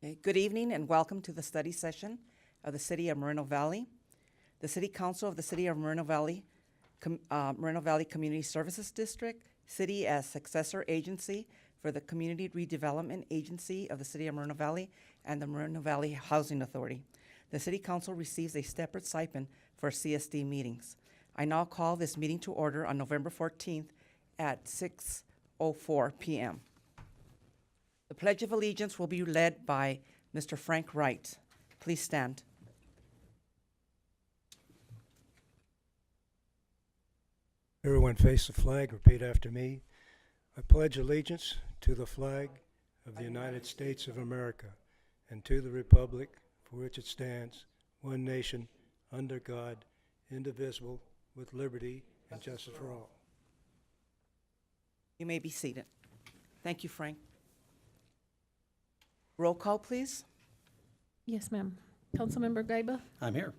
Okay, good evening and welcome to the study session of the City of Moreno Valley. The City Council of the City of Moreno Valley Community Services District, City as successor agency for the Community Redevelopment Agency of the City of Moreno Valley and the Moreno Valley Housing Authority. The City Council receives a separate stipend for CSD meetings. I now call this meeting to order on November 14th at 6:04 p.m. The Pledge of Allegiance will be led by Mr. Frank Wright. Please stand. Everyone face the flag, repeat after me. I pledge allegiance to the flag of the United States of America and to the republic for which it stands, one nation, under God, indivisible, with liberty and justice for all. You may be seated. Thank you, Frank. Roll call, please. Yes, ma'am. Councilmember Gaiba? I'm here.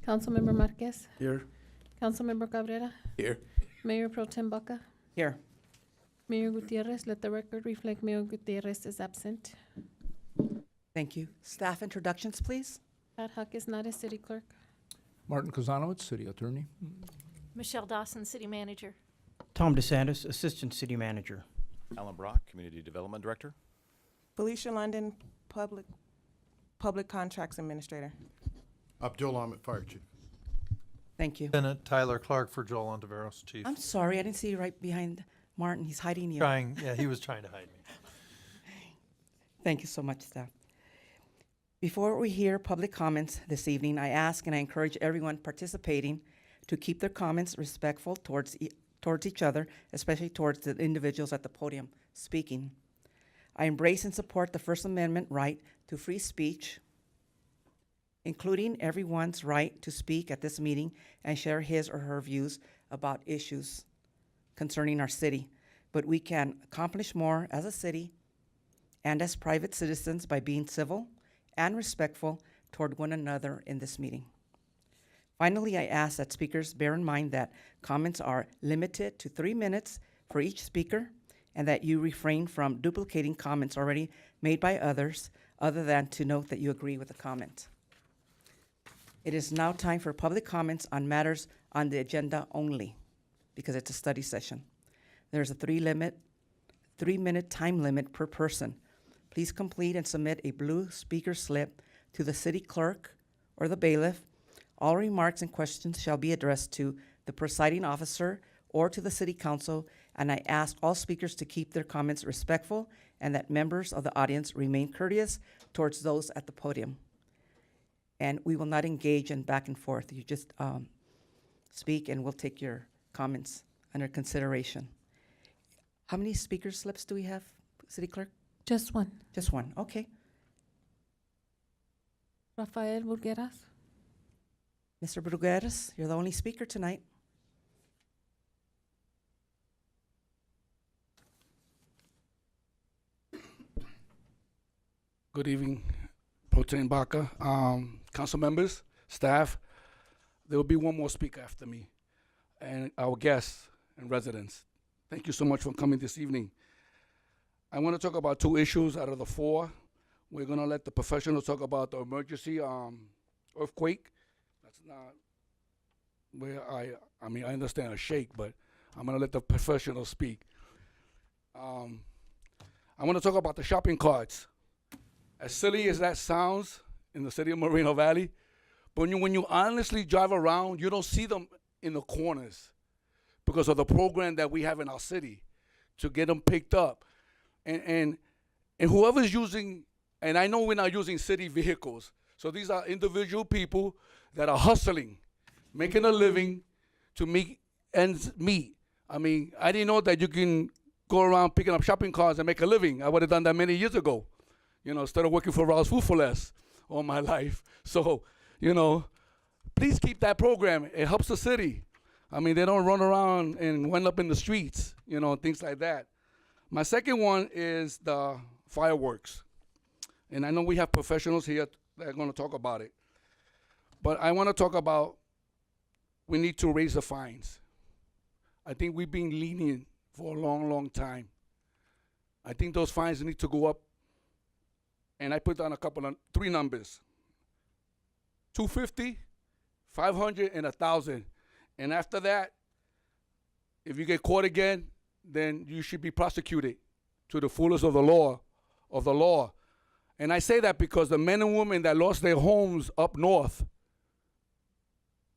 Councilmember Marquez? Here. Councilmember Cabrera? Here. Mayor Pro Tem Baca? Here. Mayor Gutierrez, let the record reflect Mayor Gutierrez is absent. Thank you. Staff introductions, please. Pat Huck is not a city clerk. Martin Kozanowicz, City Attorney. Michelle Dawson, City Manager. Tom DeSantis, Assistant City Manager. Alan Brock, Community Development Director. Felicia London, Public Contracts Administrator. Abdul Ahmed, Fire Chief. Thank you. Lieutenant Tyler Clark for Joel Ontiveros, Chief. I'm sorry, I didn't see you right behind Martin. He's hiding you. He was trying to hide me. Thank you so much, staff. Before we hear public comments this evening, I ask and I encourage everyone participating to keep their comments respectful towards each other, especially towards the individuals at the podium speaking. I embrace and support the First Amendment right to free speech, including everyone's right to speak at this meeting and share his or her views about issues concerning our city. But we can accomplish more as a city and as private citizens by being civil and respectful toward one another in this meeting. Finally, I ask that speakers bear in mind that comments are limited to 3 minutes for each speaker and that you refrain from duplicating comments already made by others other than to note that you agree with the comment. It is now time for public comments on matters on the agenda only because it's a study session. There's a 3-minute time limit per person. Please complete and submit a blue speaker slip to the city clerk or the bailiff. All remarks and questions shall be addressed to the presiding officer or to the city council, and I ask all speakers to keep their comments respectful and that members of the audience remain courteous towards those at the podium. And we will not engage in back and forth. You just speak and we'll take your comments under consideration. How many speaker slips do we have, City Clerk? Just one. Just one, okay. Rafael Burgueras? Mr. Brugueras, you're the only speaker tonight. Good evening, Pro Tem Baca, council members, staff. There will be one more speaker after me, and our guests and residents. Thank you so much for coming this evening. I want to talk about 2 issues out of the 4. We're going to let the professionals talk about the emergency earthquake. That's not where I understand a shake, but I'm going to let the professionals speak. I want to talk about the shopping carts. As silly as that sounds in the city of Moreno Valley, but when you honestly drive around, you don't see them in the corners because of the program that we have in our city to get them picked up. And whoever's using, and I know we're not using city vehicles, so these are individual people that are hustling, making a living to make ends meet. I mean, I didn't know that you can go around picking up shopping carts and make a living. I would have done that many years ago. Instead of working for Rao's Food for Less all my life. So, please keep that program. It helps the city. I mean, they don't run around and wind up in the streets, things like that. My second one is the fireworks. And I know we have professionals here that are going to talk about it. But I want to talk about we need to raise the fines. I think we've been lenient for a long, long time. I think those fines need to go up and I put down three numbers: 250, 500, and 1,000. And after that, if you get caught again, then you should be prosecuted to the fullest of the law. And I say that because the men and women that lost their homes up north,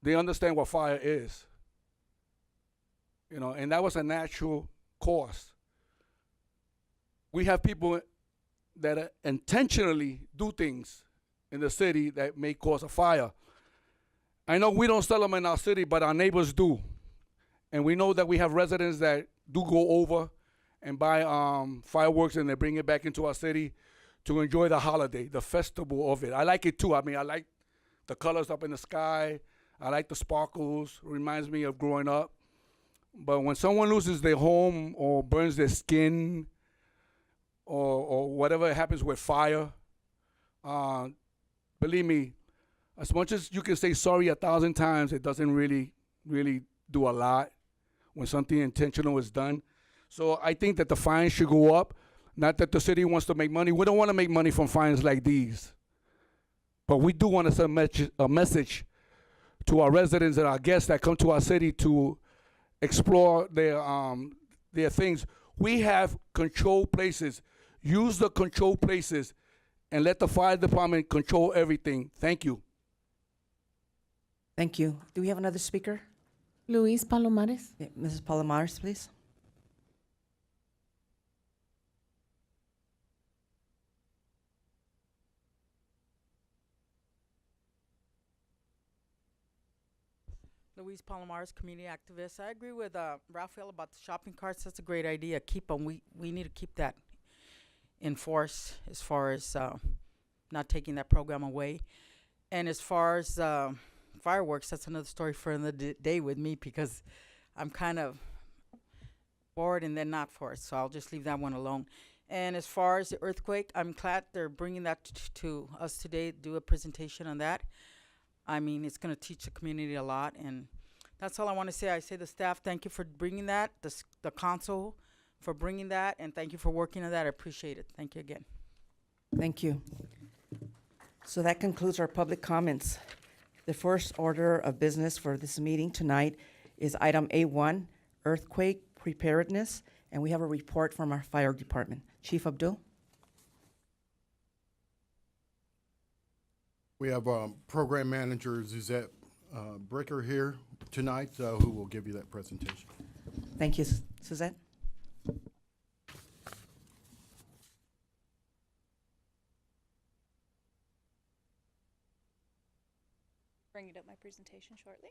they understand what fire is. You know, and that was a natural course. We have people that intentionally do things in the city that may cause a fire. I know we don't sell them in our city, but our neighbors do. And we know that we have residents that do go over and buy fireworks, and they bring it back into our city to enjoy the holiday, the festival of it. I like it too. I mean, I like the colors up in the sky. I like the sparkles. It reminds me of growing up. But when someone loses their home or burns their skin or whatever happens with fire, believe me, as much as you can say sorry 1,000 times, it doesn't really do a lot when something intentional is done. So I think that the fines should go up. Not that the city wants to make money. We don't want to make money from fines like these. But we do want to send a message to our residents and our guests that come to our city to explore their things. We have control places. Use the control places and let the fire department control everything. Thank you. Thank you. Do we have another speaker? Luis Palomares. Yeah, Mrs. Palomares, please. Luis Palomares, community activist. I agree with Rafael about the shopping carts. That's a great idea. Keep them. We need to keep that in force as far as not taking that program away. And as far as fireworks, that's another story for another day with me, because I'm kind of for it and then not for it. So I'll just leave that one alone. And as far as the earthquake, I'm glad they're bringing that to us today, do a presentation on that. I mean, it's going to teach the community a lot, and that's all I want to say. I say the staff, thank you for bringing that, the council for bringing that, and thank you for working on that. I appreciate it. Thank you again. Thank you. So that concludes our public comments. The first order of business for this meeting tonight is item A1, earthquake preparedness, and we have a report from our fire department. Chief Abdul? We have Program Manager Suzette Bricker here tonight, who will give you that presentation. Thank you, Suzette. Bringing up my presentation shortly.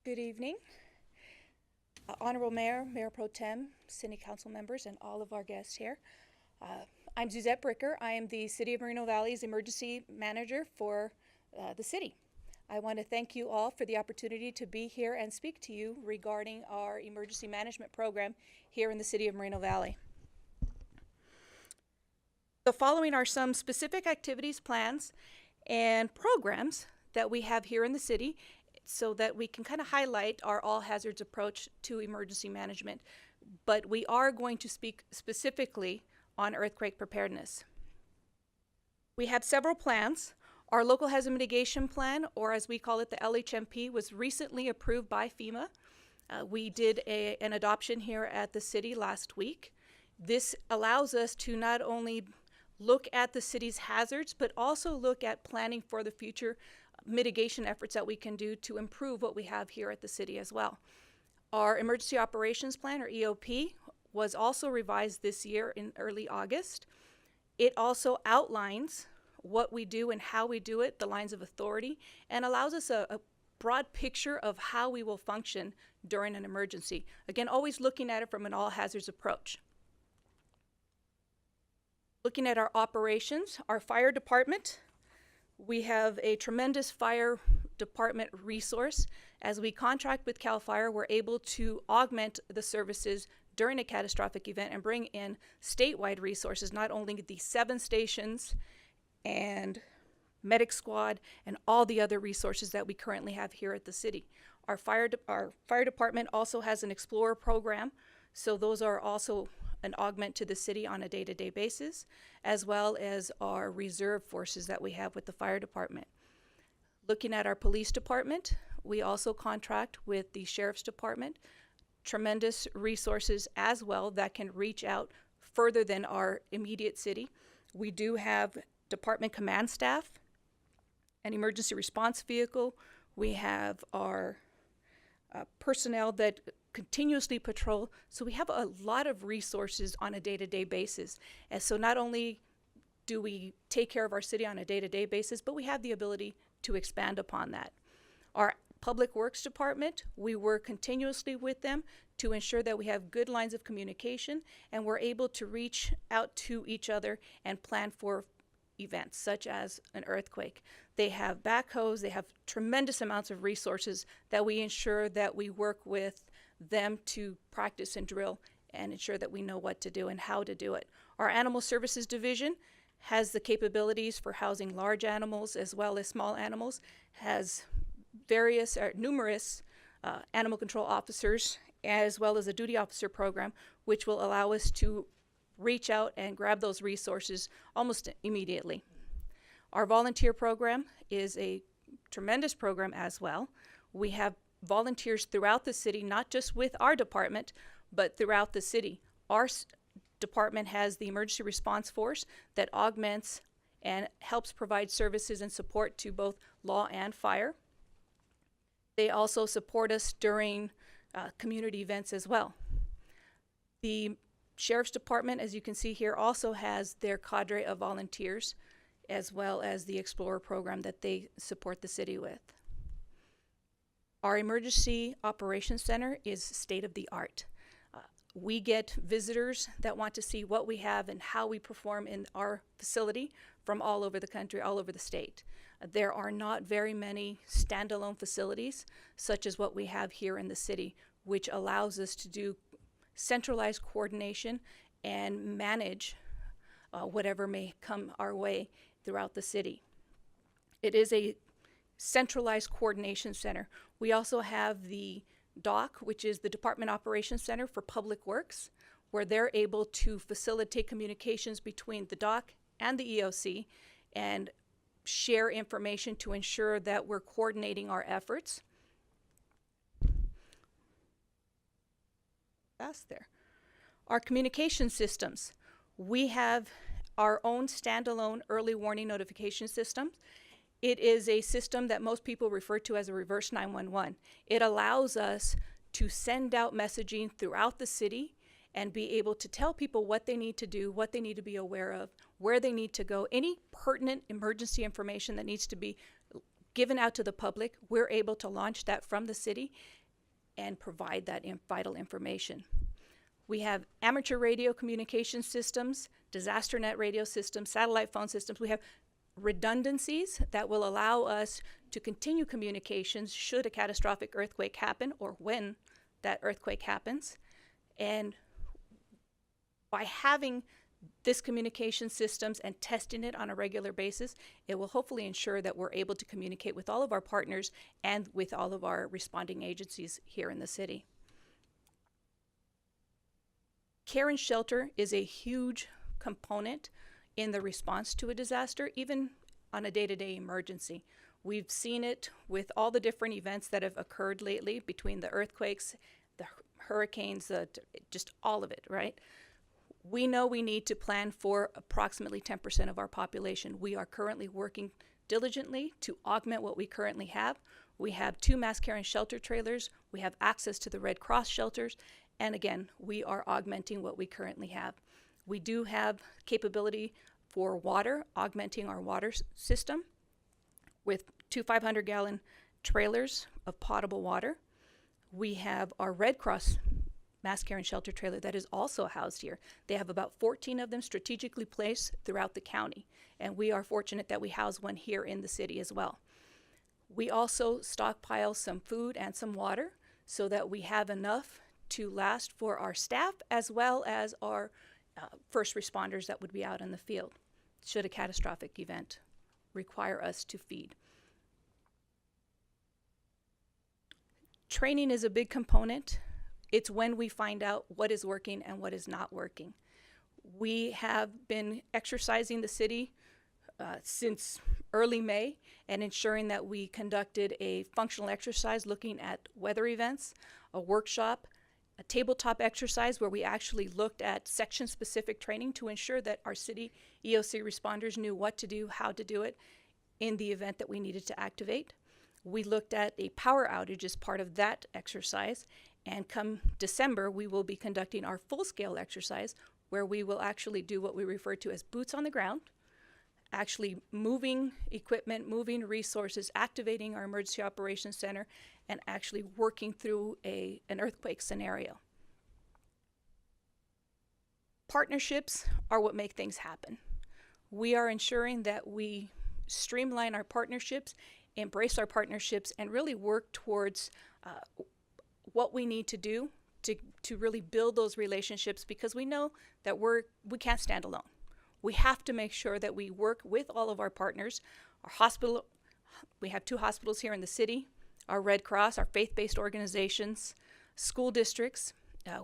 Good evening. Honorable Mayor, Mayor Pro Tem, City Council members, and all of our guests here. I'm Suzette Bricker. I am the City of Moreno Valley's Emergency Manager for the city. I want to thank you all for the opportunity to be here and speak to you regarding our emergency management program here in the City of Moreno Valley. The following are some specific activities, plans, and programs that we have here in the city, so that we can kind of highlight our all hazards approach to emergency management. But we are going to speak specifically on earthquake preparedness. We have several plans. Our local hazard mitigation plan, or as we call it, the LHMP, was recently approved by FEMA. We did an adoption here at the city last week. This allows us to not only look at the city's hazards, but also look at planning for the future mitigation efforts that we can do to improve what we have here at the city as well. Our Emergency Operations Plan, or EOP, was also revised this year in early August. It also outlines what we do and how we do it, the lines of authority, and allows us a broad picture of how we will function during an emergency. Again, always looking at it from an all hazards approach. Looking at our operations, our fire department, we have a tremendous fire department resource. As we contract with CAL FIRE, we're able to augment the services during a catastrophic event and bring in statewide resources, not only the 7 stations and medic squad, and all the other resources that we currently have here at the city. Our fire department also has an Explorer program, so those are also an augment to the city on a day-to-day basis, as well as our reserve forces that we have with the fire department. Looking at our police department, we also contract with the sheriff's department, tremendous resources as well that can reach out further than our immediate city. We do have department command staff, an emergency response vehicle. We have our personnel that continuously patrol. So we have a lot of resources on a day-to-day basis. And so not only do we take care of our city on a day-to-day basis, but we have the ability to expand upon that. Our Public Works Department, we work continuously with them to ensure that we have good lines of communication and we're able to reach out to each other and plan for events such as an earthquake. They have backhoes, they have tremendous amounts of resources that we ensure that we work with them to practice and drill and ensure that we know what to do and how to do it. Our Animal Services Division has the capabilities for housing large animals as well as small animals, has numerous animal control officers, as well as a duty officer program, which will allow us to reach out and grab those resources almost immediately. Our volunteer program is a tremendous program as well. We have volunteers throughout the city, not just with our department, but throughout the city. Our department has the emergency response force that augments and helps provide services and support to both law and fire. They also support us during community events as well. The Sheriff's Department, as you can see here, also has their cadre of volunteers, as well as the Explorer program that they support the city with. Our Emergency Operations Center is state-of-the-art. We get visitors that want to see what we have and how we perform in our facility from all over the country, all over the state. There are not very many standalone facilities such as what we have here in the city, which allows us to do centralized coordination and manage whatever may come our way throughout the city. It is a centralized coordination center. We also have the DOC, which is the Department Operations Center for Public Works, where they're able to facilitate communications between the DOC and the EOC and share information to ensure that we're coordinating our efforts. Fast there. Our communication systems. We have our own standalone early warning notification system. It is a system that most people refer to as a reverse 911. It allows us to send out messaging throughout the city and be able to tell people what they need to do, what they need to be aware of, where they need to go. Any pertinent emergency information that needs to be given out to the public, we're able to launch that from the city and provide that vital information. We have amateur radio communication systems, disaster net radio systems, satellite phone systems. We have redundancies that will allow us to continue communications should a catastrophic earthquake happen or when that earthquake happens. And by having this communication systems and testing it on a regular basis, it will hopefully ensure that we're able to communicate with all of our partners and with all of our responding agencies here in the city. Care and shelter is a huge component in the response to a disaster, even on a day-to-day emergency. We've seen it with all the different events that have occurred lately between the earthquakes, the hurricanes, just all of it, right? We know we need to plan for approximately 10% of our population. We are currently working diligently to augment what we currently have. We have 2 mass care and shelter trailers. We have access to the Red Cross shelters. And again, we are augmenting what we currently have. We do have capability for water, augmenting our water system with 2 500-gallon trailers of potable water. We have our Red Cross mass care and shelter trailer that is also housed here. They have about 14 of them strategically placed throughout the county, and we are fortunate that we house one here in the city as well. We also stockpile some food and some water so that we have enough to last for our staff as well as our first responders that would be out in the field should a catastrophic event require us to feed. Training is a big component. It's when we find out what is working and what is not working. We have been exercising the city since early May and ensuring that we conducted a functional exercise looking at weather events, a workshop, a tabletop exercise where we actually looked at section-specific training to ensure that our city EOC responders knew what to do, how to do it in the event that we needed to activate. We looked at a power outage as part of that exercise, and come December, we will be conducting our full-scale exercise where we will actually do what we refer to as boots on the ground, actually moving equipment, moving resources, activating our emergency operations center, and actually working through an earthquake scenario. Partnerships are what make things happen. We are ensuring that we streamline our partnerships, embrace our partnerships, and really work towards what we need to do to really build those relationships, because we know that we can't stand alone. We have to make sure that we work with all of our partners. Our hospital, we have 2 hospitals here in the city, our Red Cross, our faith-based organizations, school districts.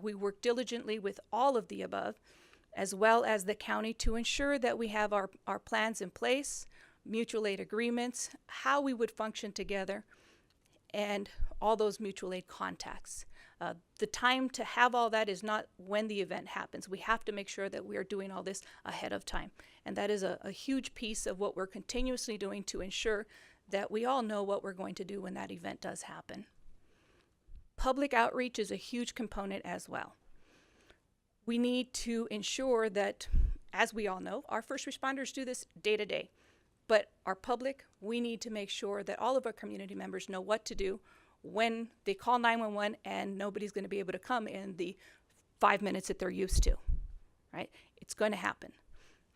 We work diligently with all of the above, as well as the county, to ensure that we have our plans in place, mutual aid agreements, how we would function together, and all those mutual aid contacts. The time to have all that is not when the event happens. We have to make sure that we are doing all this ahead of time. And that is a huge piece of what we're continuously doing to ensure that we all know what we're going to do when that event does happen. Public outreach is a huge component as well. We need to ensure that, as we all know, our first responders do this day to day. But our public, we need to make sure that all of our community members know what to do when they call 911 and nobody's going to be able to come in the 5 minutes that they're used to, right? It's going to happen.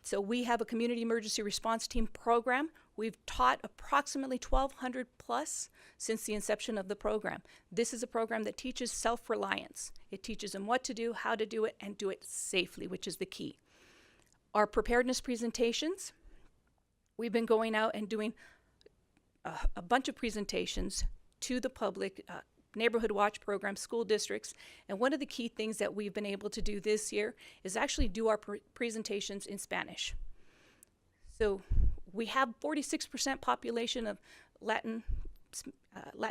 So we have a community emergency response team program. We've taught approximately 1,200 plus since the inception of the program. This is a program that teaches self-reliance. It teaches them what to do, how to do it, and do it safely, which is the key. Our preparedness presentations, we've been going out and doing a bunch of presentations to the public, neighborhood watch programs, school districts. And one of the key things that we've been able to do this year is actually do our presentations in Spanish. So we have 46% population of Latin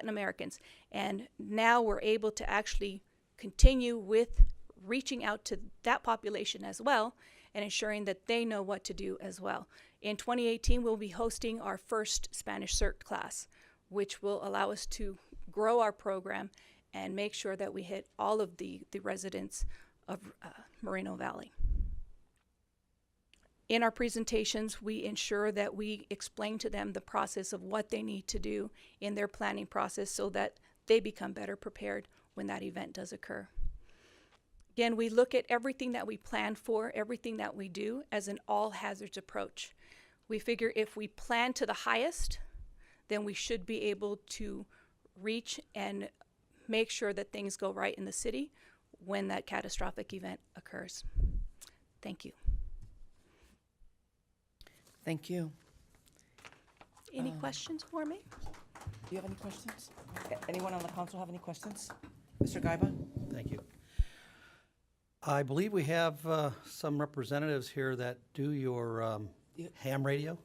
Americans. And now we're able to actually continue with reaching out to that population as well and ensuring that they know what to do as well. In 2018, we'll be hosting our first Spanish CERT class, which will allow us to grow our program and make sure that we hit all of the residents of Moreno Valley. In our presentations, we ensure that we explain to them the process of what they need to do in their planning process so that they become better prepared when that event does occur. Again, we look at everything that we plan for, everything that we do, as an all hazards approach. We figure if we plan to the highest, then we should be able to reach and make sure that things go right in the city when that catastrophic event occurs. Thank you. Thank you. Any questions for me? Do you have any questions? Anyone on the council have any questions? Mr. Gaiba? Thank you. I believe we have some representatives here that do your ham radio.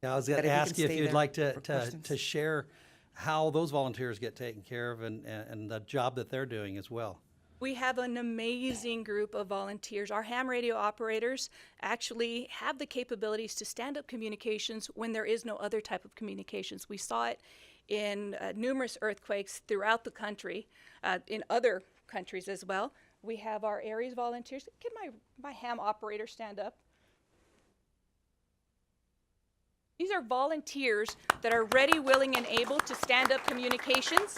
Yeah, I was going That to if you ask can you if stay you'd there like for to questions. share how those volunteers get taken care of and the job that they're doing as well. We have an amazing group of volunteers. Our ham radio operators actually have the capabilities to stand up communications when there is no other type of communications. We saw it in numerous earthquakes throughout the country, in other countries as well. We have our Aries volunteers. Can my ham operator stand up? These are volunteers that are ready, willing, and able to stand up communications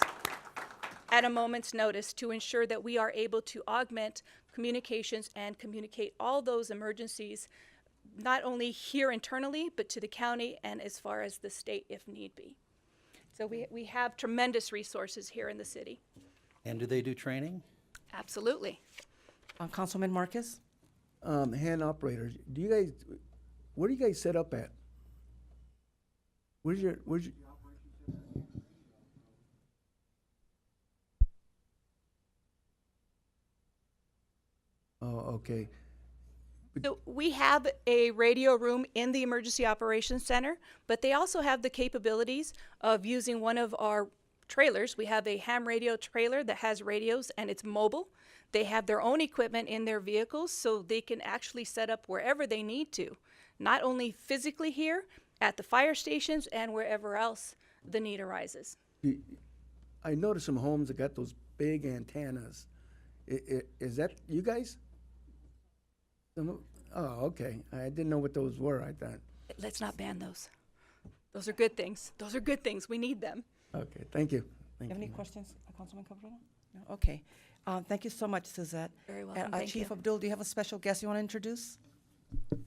at a moment's notice to ensure that we are able to augment communications and communicate all those emergencies, not only here internally, but to the county and as far as the state if need be. So we have tremendous resources here in the city. And do they do training? Absolutely. Councilman Marquez? Hand operators, do you guys where do you guys set up at? Where's your Oh, okay. So we have a radio room in the Emergency Operations Center, but they also have the capabilities of using one of our trailers. We have a ham radio trailer that has radios and it's mobile. They have their own equipment in their vehicles, so they can actually set up wherever they need to, not only physically here, at the fire stations and wherever else the need arises. I noticed some homes that got those big antennas. Is that you guys? Oh, okay. I didn't know what those were. I thought. Let's not ban those. Those are good things. Those are good things. We need them. Okay, thank you. You Thank have any you. questions, Councilman Cabrera? No? Okay. Thank you so much, Suzette. Very welcome. And Thank Chief you. Abdul, do you have a special guest you want to introduce?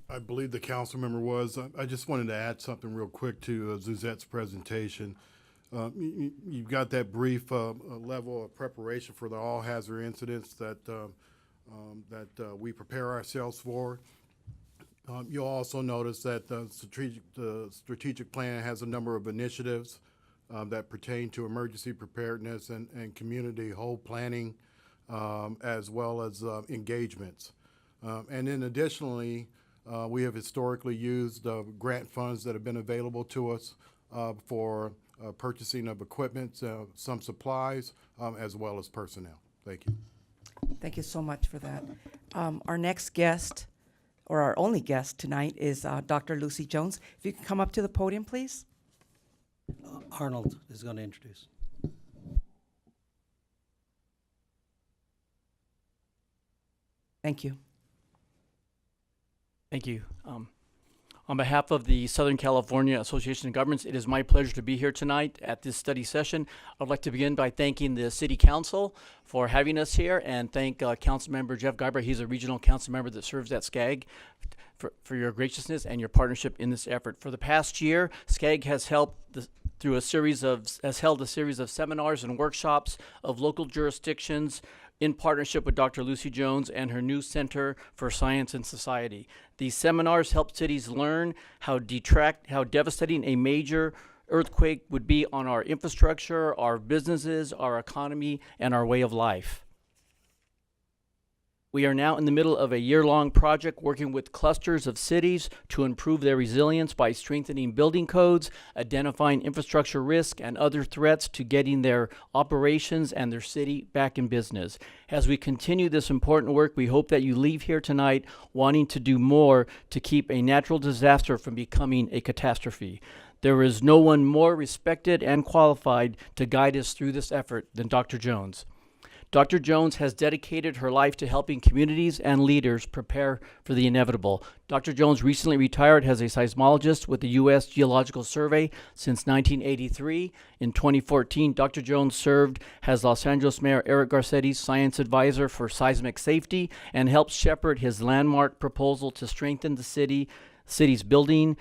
I believe the council member was. I just wanted to add something real quick to Suzette's presentation. You've got that brief level of preparation for the all hazard incidents that we prepare ourselves for. You'll also notice that the strategic plan has a number of initiatives that pertain to emergency preparedness and community whole planning, as well as engagements. And then additionally, we have historically used grant funds that have been available to us for purchasing of equipment, some supplies, as well as personnel. Thank you. Thank you so much for that. Our next guest, or our only guest tonight, is Dr. Lucy Jones. If you can come up to the podium, please. Arnold is going to introduce. Thank you. Thank you. On behalf of the Southern California Association of Governments, it is my pleasure to be here tonight at this study session. I'd like to begin by thanking the City Council for having us here and thank Councilmember Jeff Guyber. He's a regional council member that serves at SCAG for your graciousness and your partnership in this effort. For the past year, SCAG has helped held a series of seminars and workshops of local jurisdictions in partnership with Dr. Lucy Jones and her new Center for Science and Society. These seminars help cities learn how devastating a major earthquake would be on our infrastructure, our businesses, our economy, and our way of life. We are now in the middle of a year-long project working with clusters of cities to improve their resilience by strengthening building codes, identifying infrastructure risk and other threats to getting their operations and their city back in business. As we continue this important work, we hope that you leave here tonight wanting to do more to keep a natural disaster from becoming a catastrophe. There is no one more respected and qualified to guide us through this effort than Dr. Jones. Dr. Jones has dedicated her life to helping communities and leaders prepare for the inevitable. Dr. Jones recently retired as a seismologist with the U.S. Geological Survey since 1983. In 2014, Dr. Jones served as Los Angeles Mayor Eric Garcetti's science advisor for seismic safety and helped shepherd his landmark proposal to strengthen the city's building,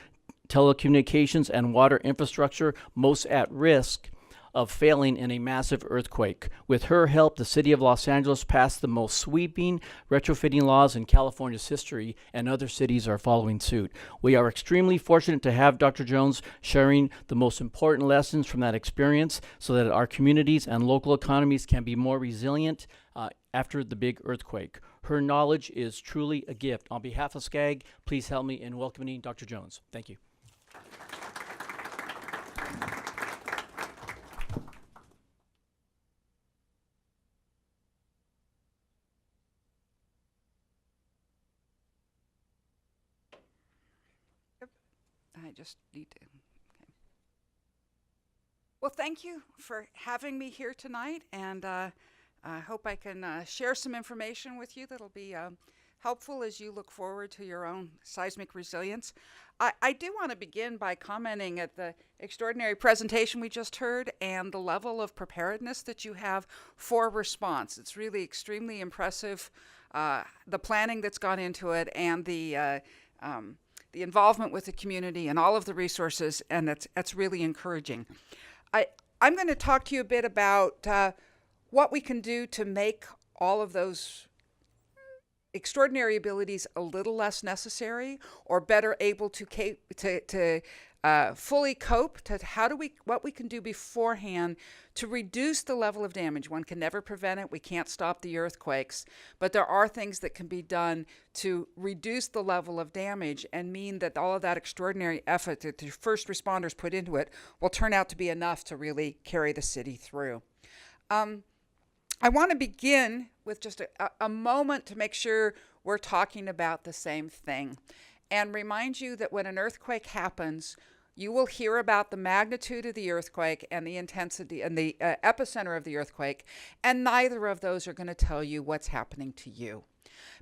telecommunications, and water infrastructure most at risk of failing in a massive earthquake. With her help, the city of Los Angeles passed the most sweeping retrofitting laws in California's history, and other cities are following suit. We are extremely fortunate to have Dr. Jones sharing the most important lessons from that experience so that our communities and local economies can be more resilient after the big earthquake. Her knowledge is truly a gift. On behalf of SCAG, please help me in welcoming Dr. Jones. Thank you. I just need to. Okay. Well, thank you for having me here tonight, and I hope I can share some information with you that'll be helpful as you look forward to your own seismic resilience. I do want to begin by commenting at the extraordinary presentation we just heard and the level of preparedness that you have for response. It's really extremely impressive, the planning that's gone into it and the involvement with the community and all of the resources, and that's really encouraging. I'm going to talk to you a bit about what we can do to make all of those extraordinary abilities a little less necessary, or better able to fully cope to what we can do beforehand to reduce the level of damage. One can never prevent it. We can't stop the earthquakes, but there are things that can be done to reduce the level of damage and mean that all of that extraordinary effort that the first responders put into it will turn out to be enough to really carry the city through. I want to begin with just a moment to make sure we're talking about the same thing, and remind you that when an earthquake happens, you will hear about the magnitude of the earthquake and the intensity and the epicenter of the earthquake, and neither of those are going to tell you what's happening to you.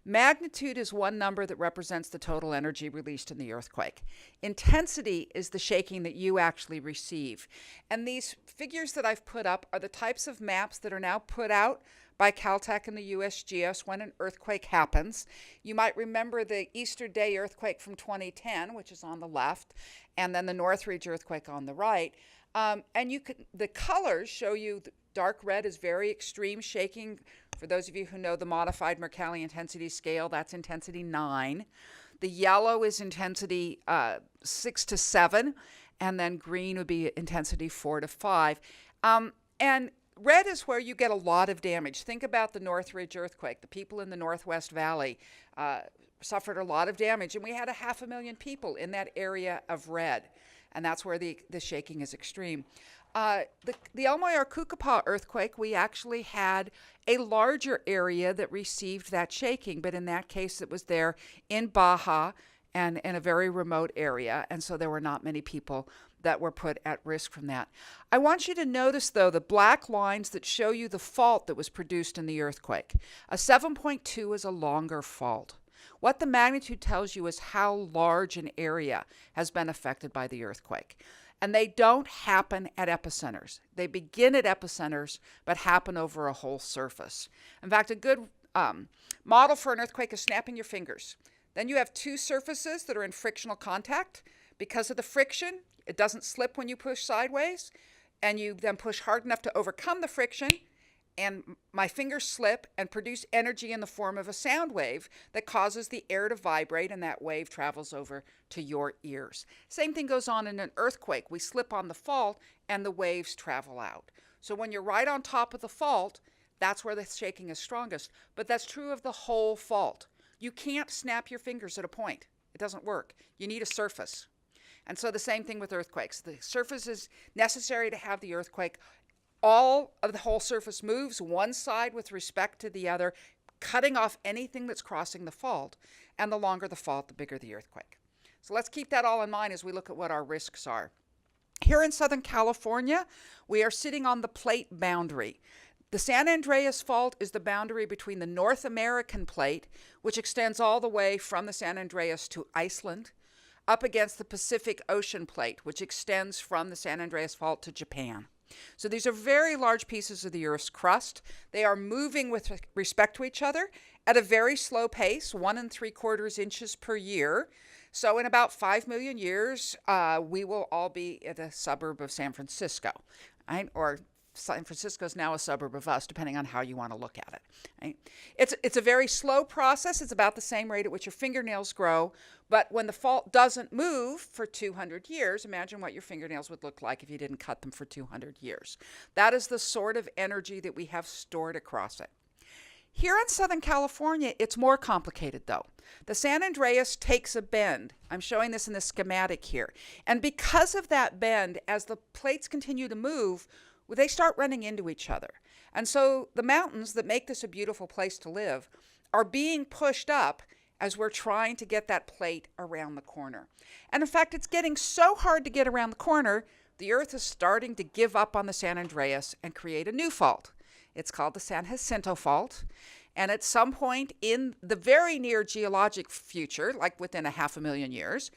Magnitude is one number that represents the total energy released in the earthquake. Intensity is the shaking that you actually receive. And these figures that I've put up are the types of maps that are now put out by Caltech and the USGS when an earthquake happens. You might remember the Easter Day earthquake from 2010, which is on the left, and then the Northridge earthquake on the right. And the colors show you dark red is very extreme shaking. For those of you who know the modified Mercalli intensity scale, that's intensity 9. The yellow is intensity 6 to 7, and then green would be intensity 4 to 5. And red is where you get a lot of damage. Think about the Northridge earthquake. The people in the Northwest Valley suffered a lot of damage, and we had 500,000 people in that area of red, and that's where the shaking is extreme. The El Mayor-Cucapah earthquake, we actually had a larger area that received that shaking, but in that case it was there in Baja and in a very remote area, and so there were not many people that were put at risk from that. I want you to notice, though, the black lines that show you the fault that was produced in the earthquake. A 7.2 is a longer fault. What the magnitude tells you is how large an area has been affected by the earthquake. And they don't happen at epicenters. They begin at epicenters, but happen over a whole surface. In fact, a good model for an earthquake is snapping your fingers. Then you have two surfaces that are in frictional contact. Because of the friction, it doesn't slip when you push sideways, and you then push hard enough to overcome the friction, and my fingers slip and produce energy in the form of a sound wave that causes the air to vibrate, and that wave travels over to your ears. Same thing goes on in an earthquake. We slip on the fault and the waves travel out. So when you're right on top of the fault, that's where the shaking is strongest. But that's true of the whole fault. You can't snap your fingers at a point. It doesn't work. You need a surface. And so the same thing with earthquakes. The surface is necessary to have the earthquake. All of the whole surface moves one side with respect to the other, cutting off anything that's crossing the fault. And the longer the fault, the bigger the earthquake. So let's keep that all in mind as we look at what our risks are. Here in Southern California, we are sitting on the plate boundary. The San Andreas Fault is the boundary between the North American plate, which extends all the way from the San Andreas to Iceland, up against the Pacific Ocean plate, which extends from the San Andreas Fault to Japan. So these are very large pieces of the Earth's crust. They are moving with respect to each other at a very slow pace, 1 3/4 inches per year. So in about 5 million years, we will all be at a suburb of San Francisco, right? Or San Francisco is now a suburb of us, depending on how you want to look at it. Right? It's a very slow process. It's about the same rate at which your fingernails grow. But when the fault doesn't move for 200 years, imagine what your fingernails would look like if you didn't cut them for 200 years. That is the sort of energy that we have stored across it. Here in Southern California, it's more complicated, though. The San Andreas takes a bend. I'm showing this in the schematic here. And because of that bend, as the plates continue to move, they start running into each other. And so the mountains that make this a beautiful place to live are being pushed up as we're trying to get that plate around the corner. And in fact, it's getting so hard to get around the corner, the Earth is starting to give up on the San Andreas and create a new fault. It's called the San Jacinto Fault. And at some point in the very near geologic future, like within 500,000 years,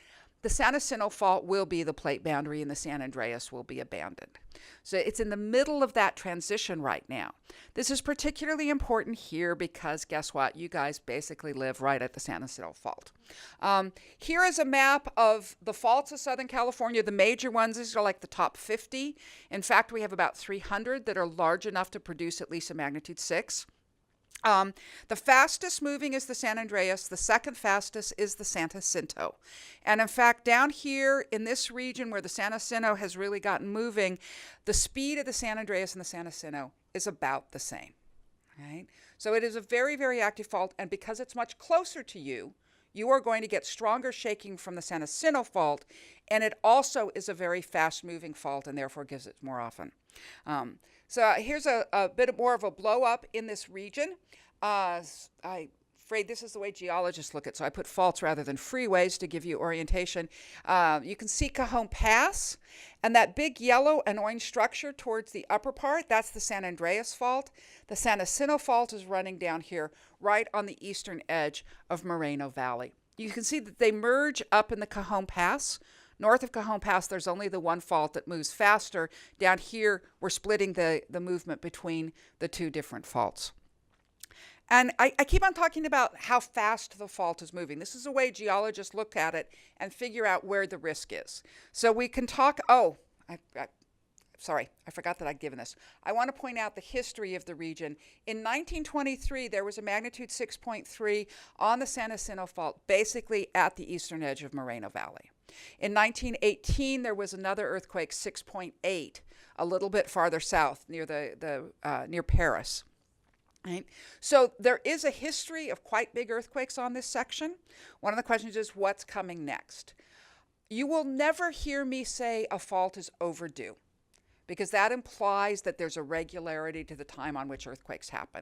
the San Jacinto Fault will be the plate boundary and the San Andreas will be abandoned. So it's in the middle of that transition right now. This is particularly important here because guess what? You guys basically live right at the San Jacinto Fault. Here is a map of the faults of Southern California. The major ones, these are like the top 50. In fact, we have about 300 that are large enough to produce at least a magnitude 6. The fastest moving is the San Andreas. The second fastest is the San Jacinto. And in fact, down here in this region where the San Jacinto has really gotten moving, the speed of the San Andreas and the San Jacinto is about the same. Right? So it is a very, very active fault. And because it's much closer to you, you are going to get stronger shaking from the San Jacinto fault. And it also is a very fast moving fault and therefore gives it more often. So here's a bit more of a blow up in this region. I'm afraid this is the way geologists look at it, so I put faults rather than freeways to give you orientation. You can see Cajon Pass, and that big yellow and orange structure towards the upper part, that's the San Andreas Fault. The San Jacinto Fault is running down here right on the eastern edge of Moreno Valley. You can see that they merge up in the Cajon Pass. North of Cajon Pass, there's only the one fault that moves faster. Down here, we're splitting the movement between the two different faults. And I keep on talking about how fast the fault is moving. This is a way geologists look at it and figure out where the risk is. So we can talk, sorry, I forgot that I'd given this. I want to point out the history of the region. In 1923, there was a magnitude 6.3 on the San Jacinto Fault, basically at the eastern edge of Moreno Valley. In 1918, there was another earthquake, 6.8, a little bit farther south near near Paris. Right? So there is a history of quite big earthquakes on this section. One of the questions is, what's coming next? You will never hear me say a fault is overdue, because that implies that there's a regularity to the time on which earthquakes happen.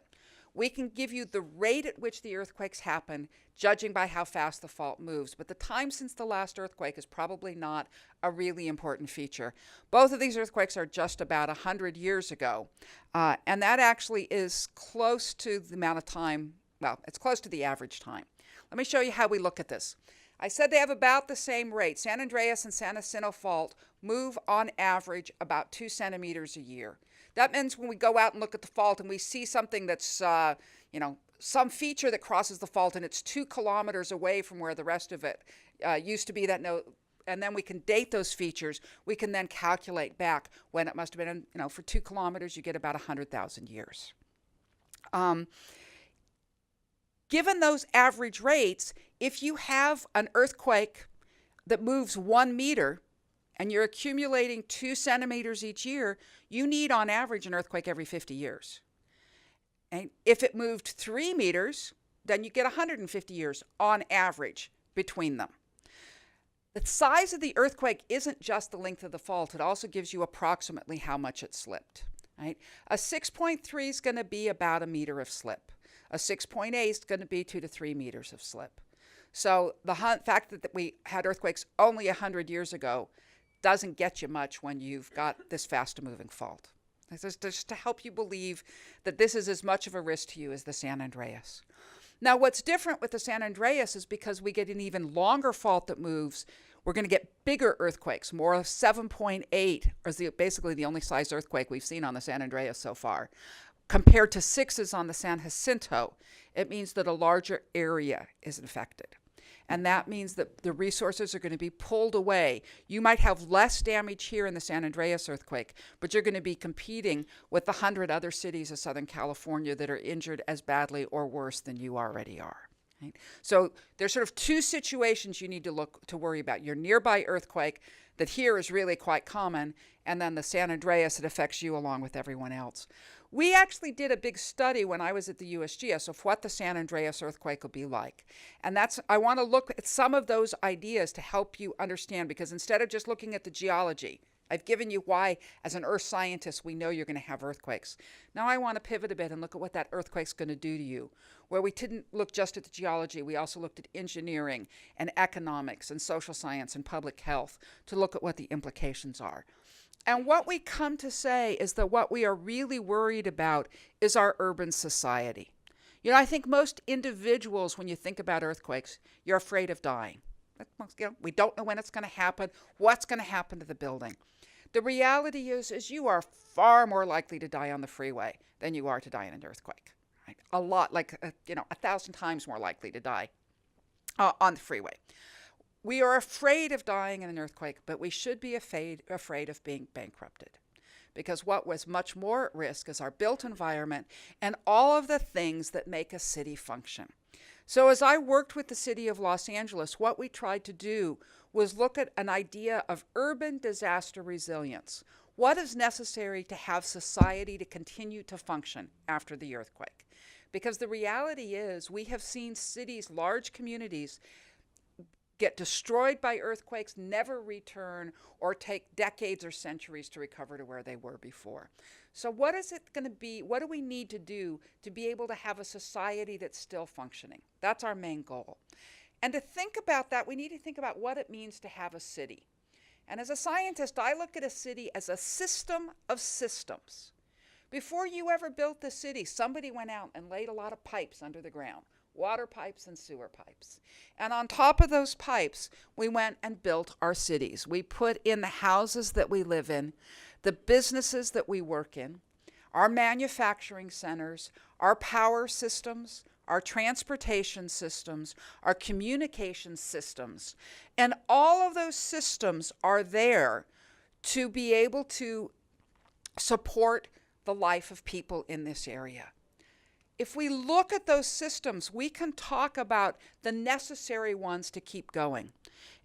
We can give you the rate at which the earthquakes happen, judging by how fast the fault moves, but the time since the last earthquake is probably not a really important feature. Both of these earthquakes are just about 100 years ago, and that actually is close to the amount of time, well, it's close to the average time. Let me show you how we look at this. I said they have about the same rate. San Andreas and San Jacinto Fault move on average about 2 centimeters a year. That means when we go out and look at the fault and we see something that's, some feature that crosses the fault and it's 2 kilometers away from where the rest of it used to be, and then we can date those features. We can then calculate back when it must have been, for 2 kilometers, you get about 100,000 years. Given those average rates, if you have an earthquake that moves 1 meter, and you're accumulating 2 centimeters each year, you need on average an earthquake every 50 years. And if it moved 3 meters, then you get 150 years on average between them. The size of the earthquake isn't just the length of the fault, it also gives you approximately how much it slipped. Right? A 6.3 is going to be about 1 meter of slip. A 6.8 is going to be 2 to 3 meters of slip. So the fact that we had earthquakes only 100 years ago doesn't get you much when you've got this fast-moving fault. It's just to help you believe that this is as much of a risk to you as the San Andreas. Now, what's different with the San Andreas is because we get an even longer fault that moves, we're going to get bigger earthquakes. More of 7.8 is basically the only size earthquake we've seen on the San Andreas so far. Compared to 6s on the San Jacinto, it means that a larger area is affected. And that means that the resources are going to be pulled away. You might have less damage here in the San Andreas earthquake, but you're going to be competing with the 100 other cities of Southern California that are injured as badly or worse than you already are. Right? So there's sort of 2 situations you need to worry about. Your nearby earthquake that here is really quite common, and then the San Andreas that affects you along with everyone else. We actually did a big study when I was at the USGS of what the San Andreas earthquake will be like. And I want to look at some of those ideas to help you understand, because instead of just looking at the geology, I've given you why, as an earth scientist, we know you're going to have earthquakes. Now I want to pivot a bit and look at what that earthquake's going to do to you, where we didn't look just at the geology, we also looked at engineering and economics and social science and public health to look at what the implications are. And what we come to say is that what we are really worried about is our urban society. I think most individuals, when you think about earthquakes, you're afraid of dying. We don't know when it's going to happen, what's going to happen to the building. The reality is you are far more likely to die on the freeway than you are to die in an earthquake. Right? A lot, 1,000 times more likely to die on the freeway. We are afraid of dying in an earthquake, but we should be afraid of being bankrupted. because what was much more at risk is our built environment and all of the things that make a city function. So as I worked with the city of Los Angeles, what we tried to do was look at an idea of urban disaster resilience. What is necessary to have society to continue to function after the earthquake? Because the reality is we have seen cities, large communities, get destroyed by earthquakes, never return, or take decades or centuries to recover to where they were before. So what is it going to be? What do we need to do to be able to have a society that's still functioning? That's our main goal. And to think about that, we need to think about what it means to have a city. And as a scientist, I look at a city as a system of systems. Before you ever built the city, somebody went out and laid a lot of pipes under the ground. Water pipes and sewer pipes. And on top of those pipes, we went and built our cities. We put in the houses that we live in, the businesses that we work in, our manufacturing centers, our power systems, our transportation systems, our communication systems. And all of those systems are there to be able to support the life of people in this area. If we look at those systems, we can talk about the necessary ones to keep going.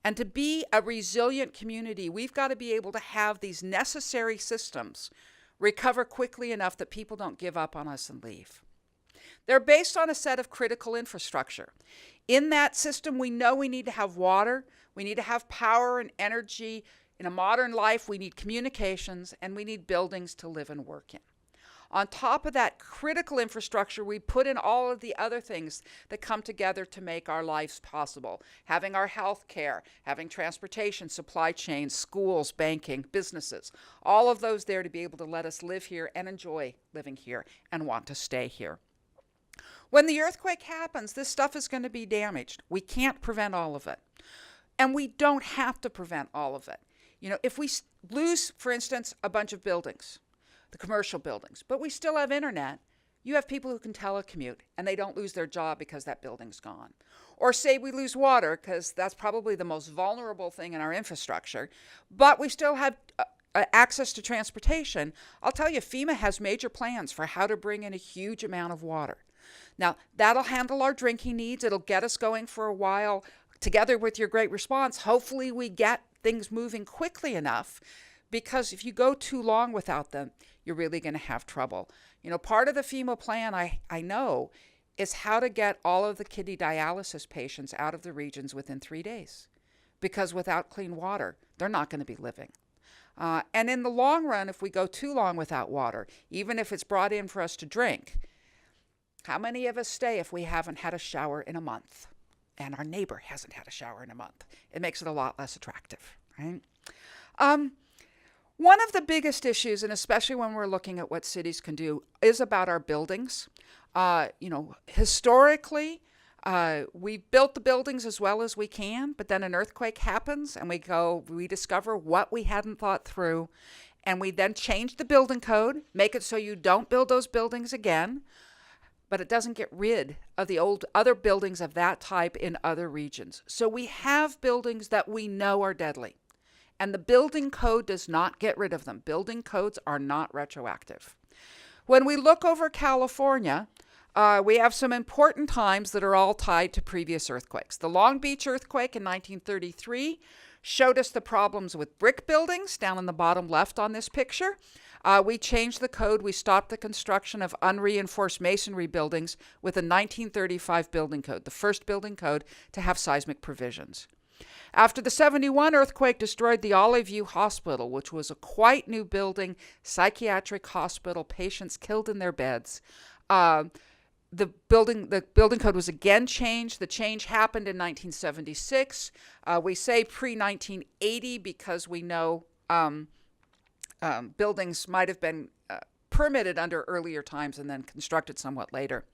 And to be a resilient community, we've got to be able to have these necessary systems recover quickly enough that people don't give up on us and leave. They're based on a set of critical infrastructure. In that system, we know we need to have water, we need to have power and energy. In a modern life, we need communications, and we need buildings to live and work in. On top of that critical infrastructure, we put in all of the other things that come together to make our lives possible. Having our health care, having transportation, supply chains, schools, banking, businesses, all of those there to be able to let us live here and enjoy living here and want to stay here. When the earthquake happens, this stuff is going to be damaged. We can't prevent all of it. And we don't have to prevent all of it. You know, if we lose, for instance, a bunch of buildings, the commercial buildings, but we still have internet, you have people who can telecommute and they don't lose their job because that building's gone. Or say we lose water, because that's probably the most vulnerable thing in our infrastructure, but we still have access to transportation. I'll tell you, FEMA has major plans for how to bring in a huge amount of water. Now, that'll handle our drinking needs. It'll get us going for a while. Together with your great response, hopefully we get things moving quickly enough, because if you go too long without them, you're really going to have trouble. You know, part of the FEMA plan I know is how to get all of the kidney dialysis patients out of the regions within 3 days, because without clean water, they're not going to be living. And in the long run, if we go too long without water, even if it's brought in for us to drink, how many of us stay if we haven't had a shower in a month and our neighbor hasn't had a shower in a month? It makes it a lot less attractive, right? One of the biggest issues, and especially when we're looking at what cities can do, is about our buildings. Historically, we built the buildings as well as we can, but then an earthquake happens and we discover what we hadn't thought through, and we then change the building code, make it so you don't build those buildings again, but it doesn't get rid of the old other buildings of that type in other regions. So we have buildings that we know are deadly. And the building code does not get rid of them. Building codes are not retroactive. When we look over California, we have some important times that are all tied to previous earthquakes. The Long Beach earthquake in 1933 showed us the problems with brick buildings down in the bottom left on this picture. We changed the code. We stopped the construction of unreinforced masonry buildings with a 1935 building code, the first building code to have seismic provisions. After the 71 earthquake destroyed the Olive View Hospital, which was a quite new building, psychiatric hospital, patients killed in their beds, the building code was again changed. The change happened in 1976. We say pre-1980 because we know buildings might have been permitted under earlier times and then constructed somewhat later.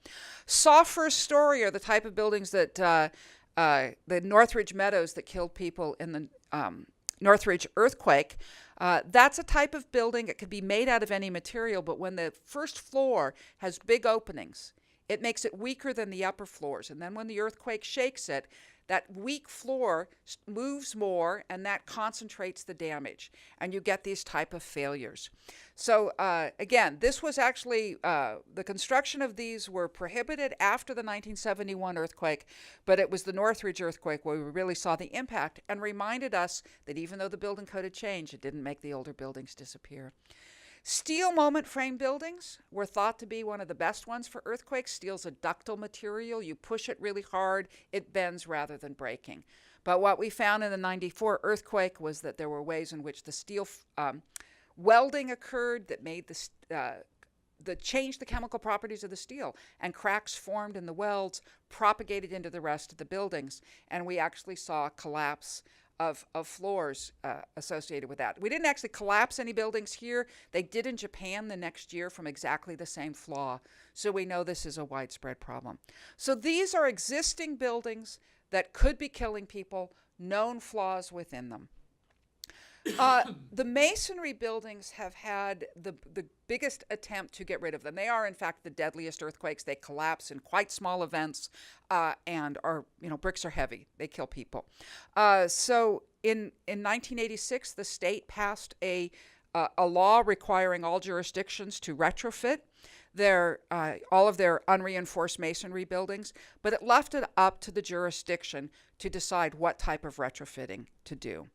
Soft first story are the type of buildings that the Northridge Meadows that killed people in the Northridge earthquake. That's a type of building. It could be made out of any material, but when the first floor has big openings, it makes it weaker than the upper floors. And then when the earthquake shakes it, That weak floor moves more, and that concentrates the damage, and you get these type of failures. So again, this was actually, the construction of these were prohibited after the 1971 earthquake, but it was the Northridge earthquake where we really saw the impact and reminded us that even though the building code had changed, it didn't make the older buildings disappear. Steel moment frame buildings were thought to be one of the best ones for earthquakes. Steel's a ductile material. You push it really hard, it bends rather than breaking. But what we found in the 94 earthquake was that there were ways in which the steel welding occurred that made that changed the chemical properties of the steel, and cracks formed in the welds, propagated into the rest of the buildings, and we actually saw a collapse of floors associated with that. We didn't actually collapse any buildings here. They did in Japan the next year from exactly the same flaw. So we know this is a widespread problem. So these are existing buildings that could be killing people, known flaws within them. The masonry buildings have had the biggest attempt to get rid of them. They are, in fact, the deadliest earthquakes. They collapse in quite small events and are, bricks are heavy. They kill people. So in 1986, the state passed a law requiring all jurisdictions to retrofit all of their unreinforced masonry buildings, but it left it up to the jurisdiction to decide what type of retrofitting to do.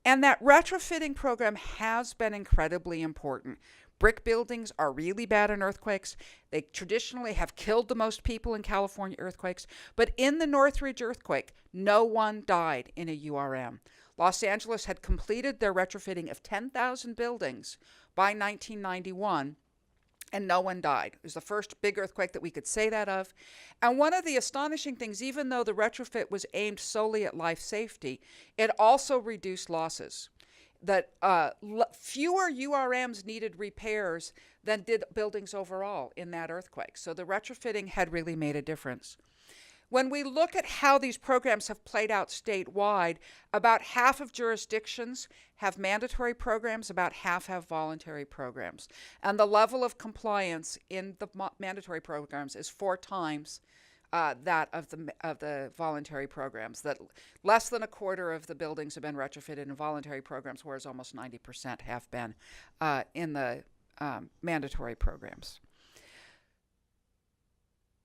And that retrofitting program has been incredibly important. Brick buildings are really bad in earthquakes. They traditionally have killed the most people in California earthquakes, but in the Northridge earthquake, no one died in a URM. Los Angeles had completed their retrofitting of 10,000 buildings by 1991, and no one died. It was the first big earthquake that we could say that of. And one of the astonishing things, even though the retrofit was aimed solely at life safety, it also reduced losses. That fewer URMs needed repairs than did buildings overall in that earthquake. So the retrofitting had really made a difference. When we look at how these programs have played out statewide, about half of jurisdictions have mandatory programs, about half have voluntary programs. And the level of compliance in the mandatory programs is 4 times that of the voluntary programs. That less than a quarter of the buildings have been retrofitted in voluntary programs, whereas almost 90% have been in the mandatory programs.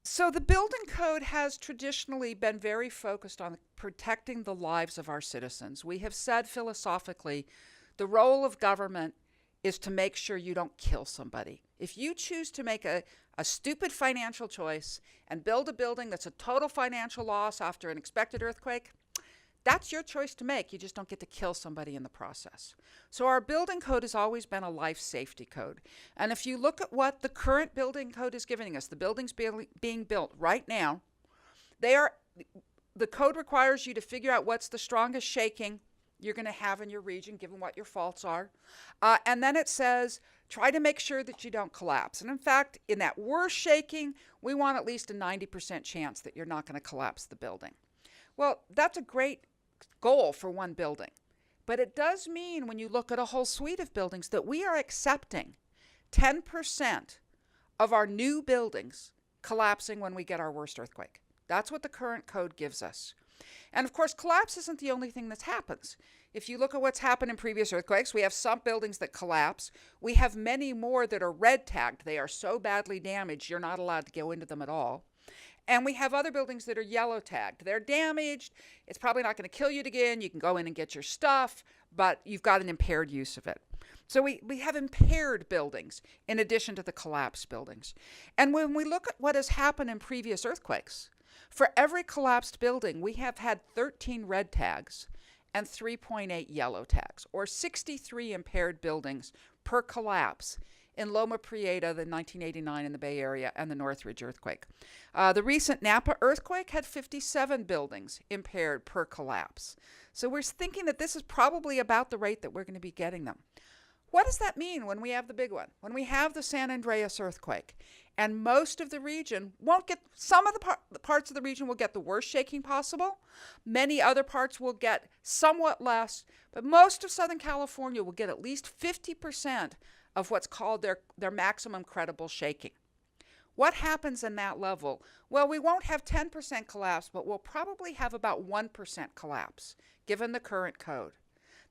So the building code has traditionally been very focused on protecting the lives of our citizens. We have said philosophically, the role of government is to make sure you don't kill somebody. If you choose to make a stupid financial choice and build a building that's a total financial loss after an expected earthquake, that's your choice to make. You just don't get to kill somebody in the process. So our building code has always been a life safety code. And if you look at what the current building code is giving us, the buildings being built right now, the code requires you to figure out what's the strongest shaking you're going to have in your region, given what your faults are. And then it says, try to make sure that you don't collapse. And in fact, in that worst shaking, we want at least a 90% chance that you're not going to collapse the building. Well, that's a great goal for one building. But it does mean when you look at a whole suite of buildings that we are accepting 10% of our new buildings collapsing when we get our worst earthquake. That's what the current code gives us. And of course, collapse isn't the only thing that happens. If you look at what's happened in previous earthquakes, we have some buildings that collapse. We have many more that are red tagged. They are so badly damaged, you're not allowed to go into them at all. And we have other buildings that are yellow tagged. They're damaged. It's probably not going to kill you again. You can go in and get your stuff, but you've got an impaired use of it. So we have impaired buildings in addition to the collapsed buildings. And when we look at what has happened in previous earthquakes, for every collapsed building, we have had 13 red tags and 3.8 yellow tags, or 63 impaired buildings per collapse in Loma Prieta, the 1989 in the Bay Area, and the Northridge earthquake. The recent Napa earthquake had 57 buildings impaired per collapse. So we're thinking that this is probably about the rate that we're going to be getting them. What does that mean when we have the big one? When we have the San Andreas earthquake, and most of the region won't get, some of the parts of the region will get the worst shaking possible. Many other parts will get somewhat less, but most of Southern California will get at least 50% of what's called their maximum credible shaking. What happens in that level? Well, we won't have 10% collapse, but we'll probably have about 1% collapse, given the current code.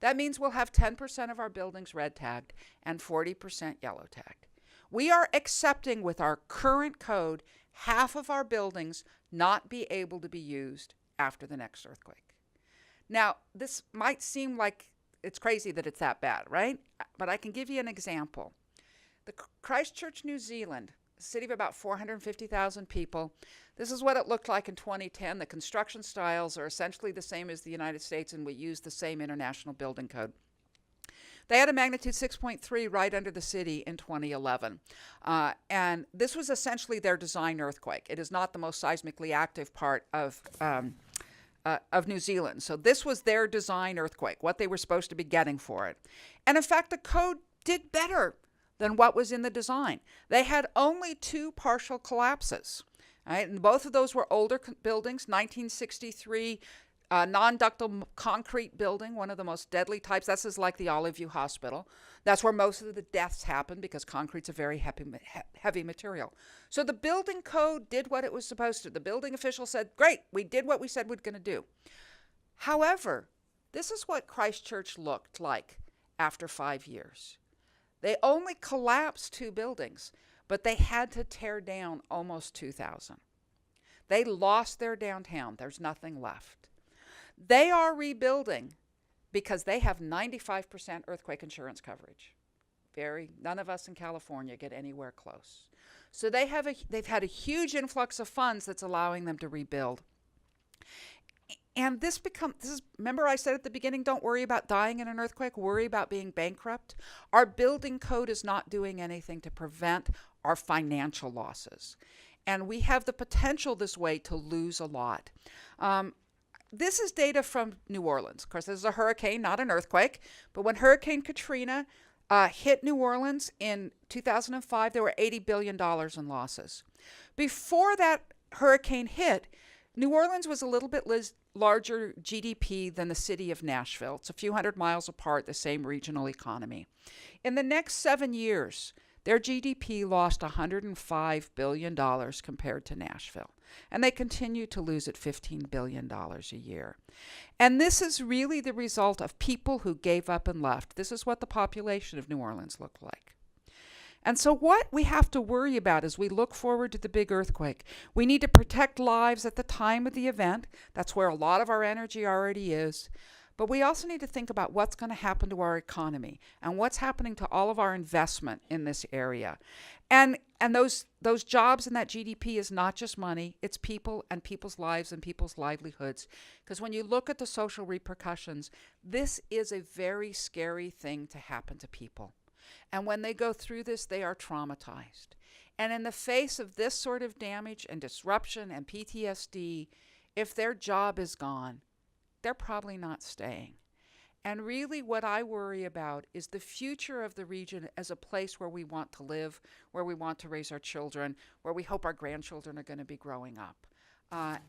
That means we'll have 10% of our buildings red tagged and 40% yellow tagged. We are accepting with our current code half of our buildings not be able to be used after the next earthquake. Now, this might seem like it's crazy that it's that bad, right? But I can give you an example. The Christchurch, New Zealand, a city of about 450,000 people. This is what it looked like in 2010. The construction styles are essentially the same as the United States, and we use the same international building code. They had a magnitude 6.3 right under the city in 2011. And this was essentially their design earthquake. It is not the most seismically active part of New Zealand. So this was their design earthquake, what they were supposed to be getting for it. And in fact, the code did better than what was in the design. They had only 2 partial collapses. Right? And both of those were older buildings, 1963 non-ductile concrete building, one of the most deadly types. This is like the Olive View Hospital. That's where most of the deaths happen because concrete's a very heavy material. So the building code did what it was supposed to. The building official said, great, we did what we said we're going to do. However, this is what Christchurch looked like after 5 years. They only collapsed 2 buildings, but they had to tear down almost 2,000. They lost their downtown. There's nothing left. They are rebuilding because they have 95% earthquake insurance coverage. None of us in California get anywhere close. So they've had a huge influx of funds that's allowing them to rebuild. And remember I said at the beginning, don't worry about dying in an earthquake, worry about being bankrupt. Our building code is not doing anything to prevent our financial losses. And we have the potential this way to lose a lot. This is data from New Orleans. Of course, this is a hurricane, not an earthquake. But when Hurricane Katrina hit New Orleans in 2005, there were $80 billion in losses. Before that hurricane hit, New Orleans was a little bit larger GDP than the city of Nashville. It's a few hundred miles apart, the same regional economy. In the next 7 years, their GDP lost $105 billion compared to Nashville. And they continue to lose at $15 billion a year. And this is really the result of people who gave up and left. This is what the population of New Orleans looked like. And so what we have to worry about as we look forward to the big earthquake, we need to protect lives at the time of the event. That's where a lot of our energy already is. But we also need to think about what's going to happen to our economy and what's happening to all of our investment in this area. And those jobs and that GDP is not just money, it's people and people's lives and people's livelihoods. Because when you look at the social repercussions, this is a very scary thing to happen to people. And when they go through this, they are traumatized. And in the face of this sort of damage and disruption and PTSD, if their job is gone, they're probably not staying. And really what I worry about is the future of the region as a place where we want to live, where we want to raise our children, where we hope our grandchildren are going to be growing up.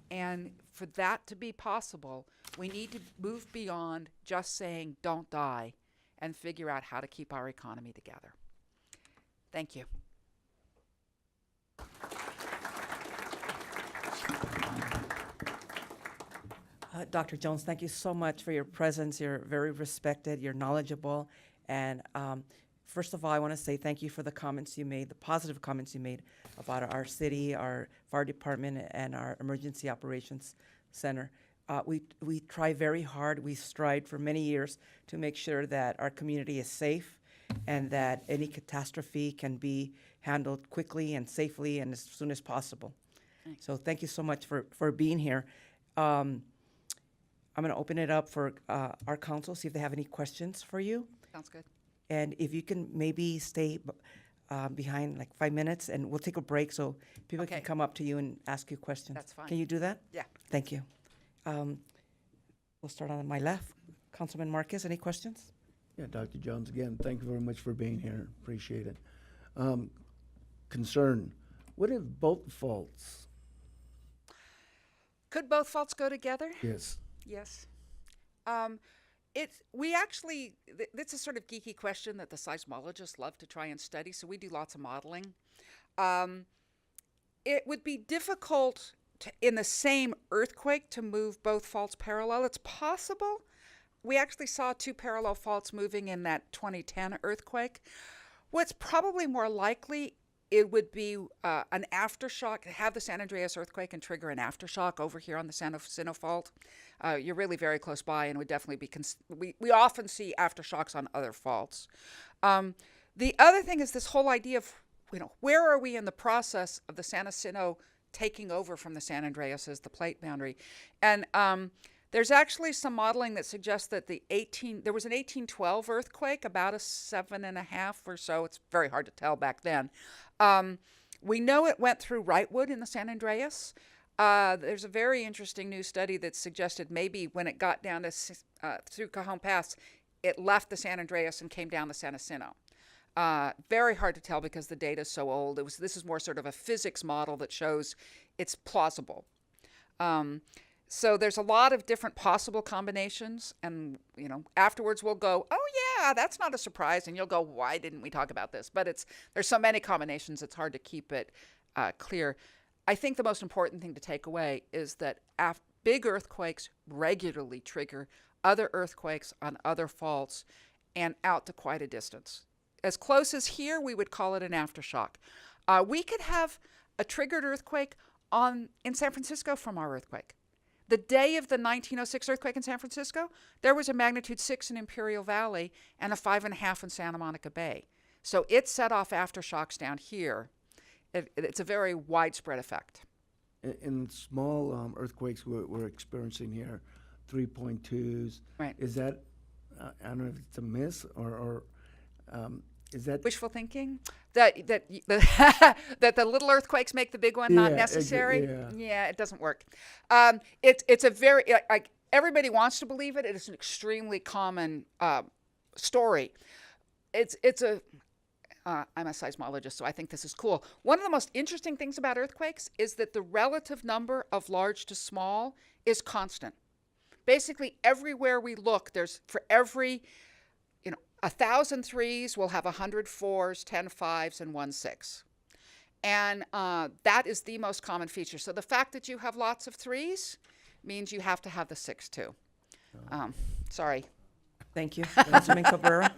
And for that to be possible, we need to move beyond just saying don't die and figure out how to keep our economy together. Thank you. Dr. Jones, thank you so much for your presence. You're very respected, you're knowledgeable. And first of all, I want to say thank you for the comments you made, the positive comments you made about our city, our fire department, and our emergency operations center. We try very hard. We strived for many years to make sure that our community is safe and that any catastrophe can be handled quickly and safely and as soon as possible. Thanks. So thank you so much for being here. I'm going to open it up for our council, see if they have any questions for you. Sounds good. And if you can maybe stay behind like 5 minutes, and we'll take a break so people can come up to you and ask you questions. That's fine. Can you do that? Yeah. Thank you. We'll start on my left. Councilman Marquez, any questions? Yeah, Dr. Jones, again, thank you very much for being here. Appreciate it. Concern, what if both faults? Could both faults go together? Yes. Yes. It's a sort of geeky question that the seismologists love to try and study, so we do lots of modeling. it would be difficult in the same earthquake to move both faults parallel. It's possible. We actually saw 2 parallel faults moving in that 2010 earthquake. What's probably more likely, it would be an aftershock, have the San Andreas earthquake and trigger an aftershock over here on the San Jacinto fault. You're really very close by, and would definitely be, we often see aftershocks on other faults. The other thing is this whole idea of, where are we in the process of the San Jacinto taking over from the San Andreas as the plate boundary? And there's actually some modeling that suggests that there was an 1812 earthquake, about a 7.5 or so. It's very hard to tell back then. We know it went through Wrightwood in the San Andreas. There's a very interesting new study that suggested maybe when it got down to through Cajon Pass, it left the San Andreas and came down the San Jacinto. Very hard to tell because the data is so old. This is more sort of a physics model that shows it's plausible. So there's a lot of different possible combinations, and afterwards we'll go, oh yeah, that's not a surprise, and you'll go, why didn't we talk about this? But there's so many combinations, it's hard to keep it clear. I think the most important thing to take away is that big earthquakes regularly trigger other earthquakes on other faults and out to quite a distance. As close as here, we would call it an aftershock. We could have a triggered earthquake in San Francisco from our earthquake. The day of the 1906 earthquake in San Francisco, there was a magnitude 6 in Imperial Valley and a 5.5 in Santa Monica Bay. So it set off aftershocks down here. It's a very widespread effect. In small earthquakes we're experiencing here, 3.2s. Right. Is that, I don't know if it's a miss or is that wishful thinking? That the little earthquakes make the big one not necessary? Yeah, it doesn't work. It's a very, like everybody wants to believe it. It is an extremely common story. I'm a seismologist, so I think this is cool. One of the most interesting things about earthquakes is that the relative number of large to small is constant. Basically, everywhere we look, for every 1,000 threes, we'll have 100 fours, 10 fives, and 1 6. And that is the most common feature. So the fact that you have lots of threes means you have to have the 6 too. Sorry. Thank you. Councilman Cabrera.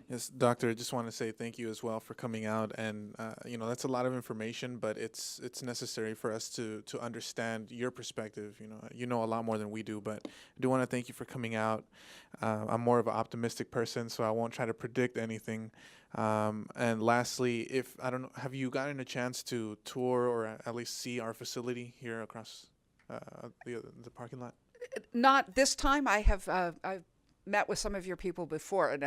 Yes, Doctor, I just want to say thank you as well for coming out, and that's a lot of information, but it's necessary for us to understand your perspective. You know a lot more than we do, but I do want to thank you for coming out. I'm more of an optimistic person, so I won't try to predict anything. And lastly, have you gotten a chance to tour or at least see our facility here across the parking lot? Not this time. I've met with some of your people before, and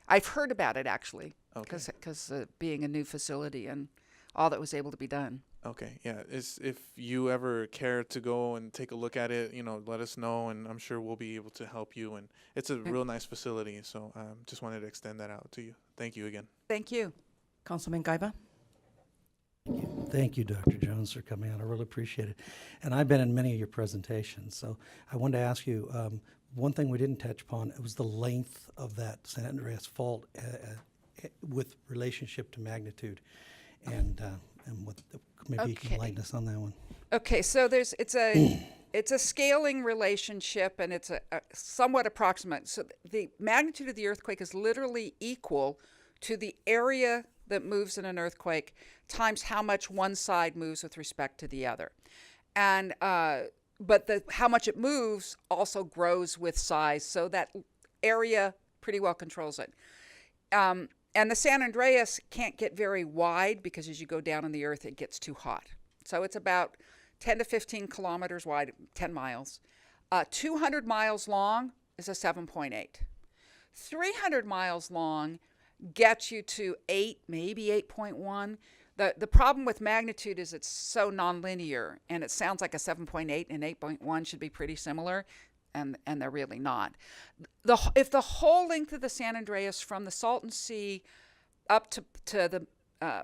I've heard about it actually, because being a new facility and all that was able to be done. Okay, yeah. If you ever care to go and take a look at it, let us know, and I'm sure we'll be able to help you. And it's a real nice facility, so just wanted to extend that out to you. Thank you again. Thank you. Councilman Gaiba. Thank you, Dr. Jones, for coming out. I really appreciate it. And I've been in many of your presentations, so I wanted to ask you, one thing we didn't touch upon, it was the length of that San Andreas fault with relationship to magnitude, and maybe you can enlighten us on that one. Okay, so it's a scaling relationship, and it's a somewhat approximate. So the magnitude of the earthquake is literally equal to the area that moves in an earthquake times how much one side moves with respect to the other, and but how much it moves also grows with size, so that area pretty well controls it. And the San Andreas can't get very wide because as you go down in the earth, it gets too hot. So it's about 10 to 15 kilometers wide, 10 miles. 200 miles long is a 7.8. 300 miles long gets you to 8, maybe 8.1. The problem with magnitude is it's so nonlinear, and it sounds like a 7.8 and 8.1 should be pretty similar, and they're really not. If the whole length of the San Andreas from the Salton Sea up to the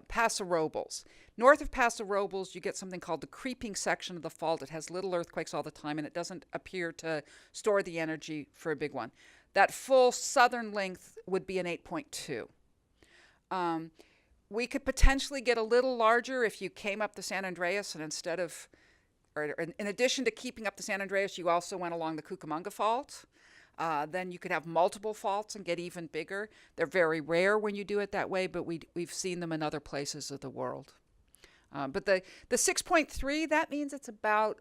Paso Robles, north of Paso Robles, you get something called the creeping section of the fault. It has little earthquakes all the time, and it doesn't appear to store the energy for a big one. That full southern length would be an 8.2. we could potentially get a little larger if you came up the San Andreas and instead of, or in addition to keeping up the San Andreas, you also went along the Cucamonga Fault. Then you could have multiple faults and get even bigger. They're very rare when you do it that way, but we've seen them in other places of the world. But the 6.3, that means it's about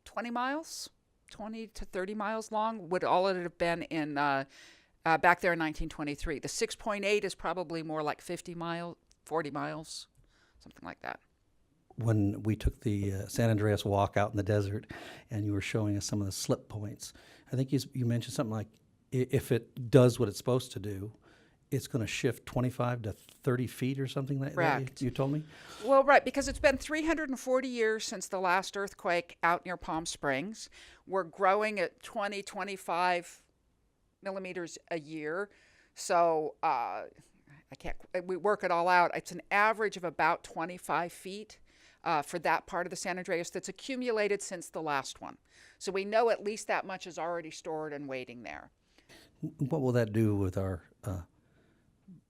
20 miles, 20 to 30 miles long, would all it have been in back there in 1923. The 6.8 is probably more like 50 miles, 40 miles, something like that. When we took the San Andreas walk out in the desert and you were showing us some of the slip points, I think you mentioned something like if it does what it's supposed to do, it's going to shift 25 to 30 feet or something like that, Correct. you told me? Well, right, because it's been 340 years since the last earthquake out near Palm Springs. We're growing at 20, 25 millimeters a year. So we work it all out. It's an average of about 25 feet for that part of the San Andreas that's accumulated since the last one. So we know at least that much is already stored and waiting there. What will that do with our,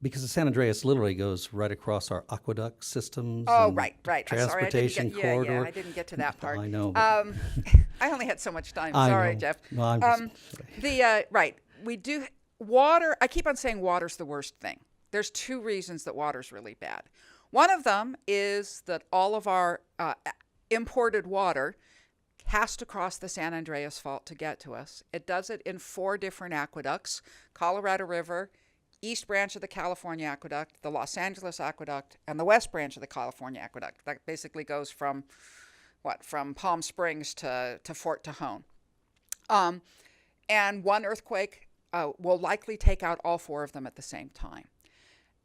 because the San Andreas literally goes right across our aqueduct systems. Oh, and right. Transportation corridor. Yeah, I didn't get to that part. I know. I only had so much time. I Sorry, know. Jeff. No, I'm just, Right. We do water. I keep on saying water's the worst thing. There's two reasons that water's really bad. One of them is that all of our imported water has to cross the San Andreas Fault to get to us. It does it in 4 different aqueducts: Colorado River, East Branch of the California Aqueduct, the Los Angeles Aqueduct, and the West Branch of the California Aqueduct. That basically goes from Palm Springs to Fort Tejon. And one earthquake will likely take out all 4 of them at the same time.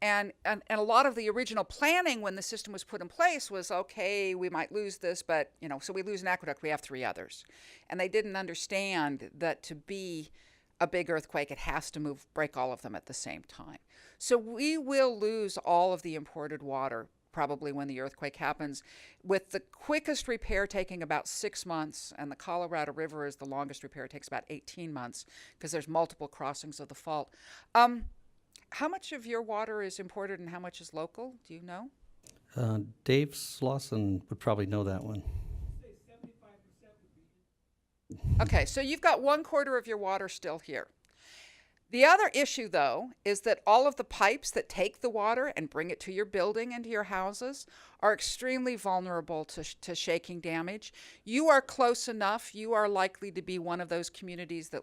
And a lot of the original planning when the system was put in place was, okay, we might lose this, but, so we lose an aqueduct, we have 3 others. And they didn't understand that to be a big earthquake, it has to break all of them at the same time. So we will lose all of the imported water probably when the earthquake happens, with the quickest repair taking about 6 months, and the Colorado River is the longest repair. It takes about 18 months because there's multiple crossings of the fault. How much of your water is imported and how much is local? Do you know? Dave Slauson would probably know that one. Okay, so you've got 1/4 of your water still here. The other issue, though, is that all of the pipes that take the water and bring it to your building and to your houses are extremely vulnerable to shaking damage. You are close enough. You are likely to be one of those communities that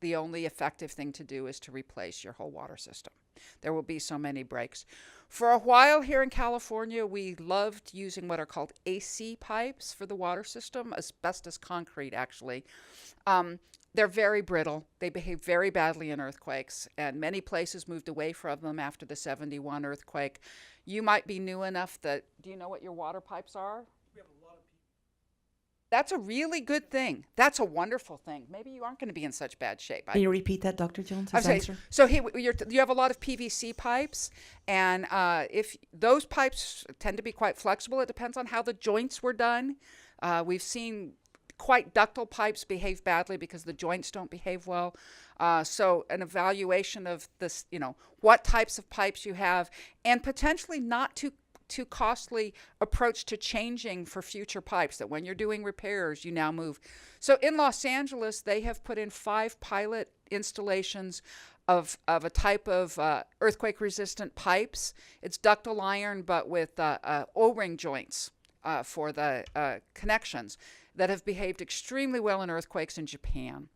the only effective thing to do is to replace your whole water system. There will be so many breaks. For a while here in California, we loved using what are called AC pipes for the water system, asbestos concrete, actually. They're very brittle. They behave very badly in earthquakes, and many places moved away from them after the 71 earthquake. You might be new enough that, do you know what your water pipes are? We have a lot of people. That's a really good thing. That's a wonderful thing. Maybe you aren't going to be in such bad shape. Can you repeat that, Dr. Jones? I'm saying, so here, you have a lot of PVC pipes, and if those pipes tend to be quite flexible, it depends on how the joints were done. We've seen quite ductile pipes behave badly because the joints don't behave well. So an evaluation of this, what types of pipes you have, and potentially not too costly approach to changing for future pipes, that when you're doing repairs, you now move. So in Los Angeles, they have put in 5 pilot installations of a type of earthquake resistant pipes. It's ductile iron, but with O-ring joints for the connections, that have behaved extremely well in earthquakes in Japan.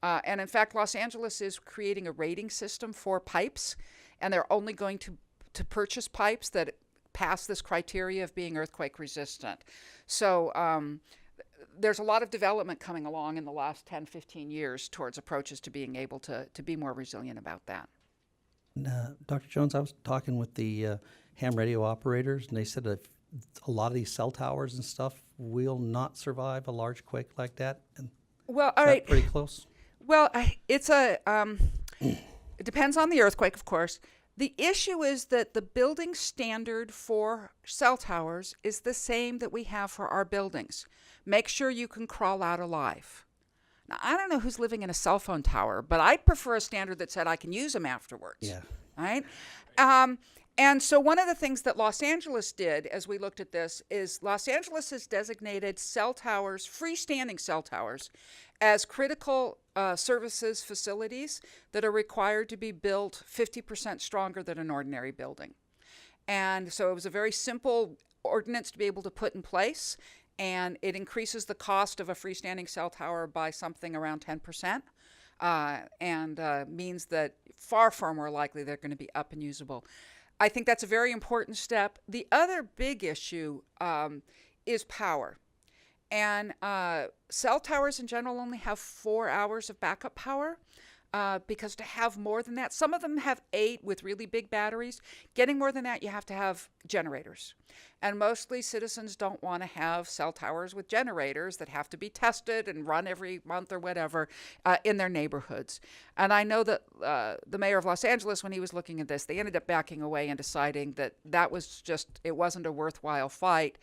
And in fact, Los Angeles is creating a rating system for pipes, and they're only going to purchase pipes that pass this criteria of being earthquake resistant. So there's a lot of development coming along in the last 10, 15 years towards approaches to being able to be more resilient about that. Dr. Jones, I was talking with the ham radio operators, and they said that a lot of these cell towers and stuff will not survive a large quake like that. And well, all right, pretty close. Well, it's it depends on the earthquake, of course. The issue is that the building standard for cell towers is the same that we have for our buildings. Make sure you can crawl out alive. Now, I don't know who's living in a cell phone tower, but I'd prefer a standard that said I can use them afterwards. Yeah. Right? And so one of the things that Los Angeles did as we looked at this is Los Angeles has designated cell towers, freestanding cell towers, as critical services facilities that are required to be built 50% stronger than an ordinary building. And so it was a very simple ordinance to be able to put in place, and it increases the cost of a freestanding cell tower by something around 10%, and means that far more likely they're going to be up and usable. I think that's a very important step. The other big issue is power. And cell towers in general only have 4 hours of backup power, because to have more than that, some of them have 8 with really big batteries. Getting more than that, you have to have generators. And mostly citizens don't want to have cell towers with generators that have to be tested and run every month or whatever in their neighborhoods. And I know that the mayor of Los Angeles, when he was looking at this, they ended up backing away and deciding that that was just, it wasn't a worthwhile fight.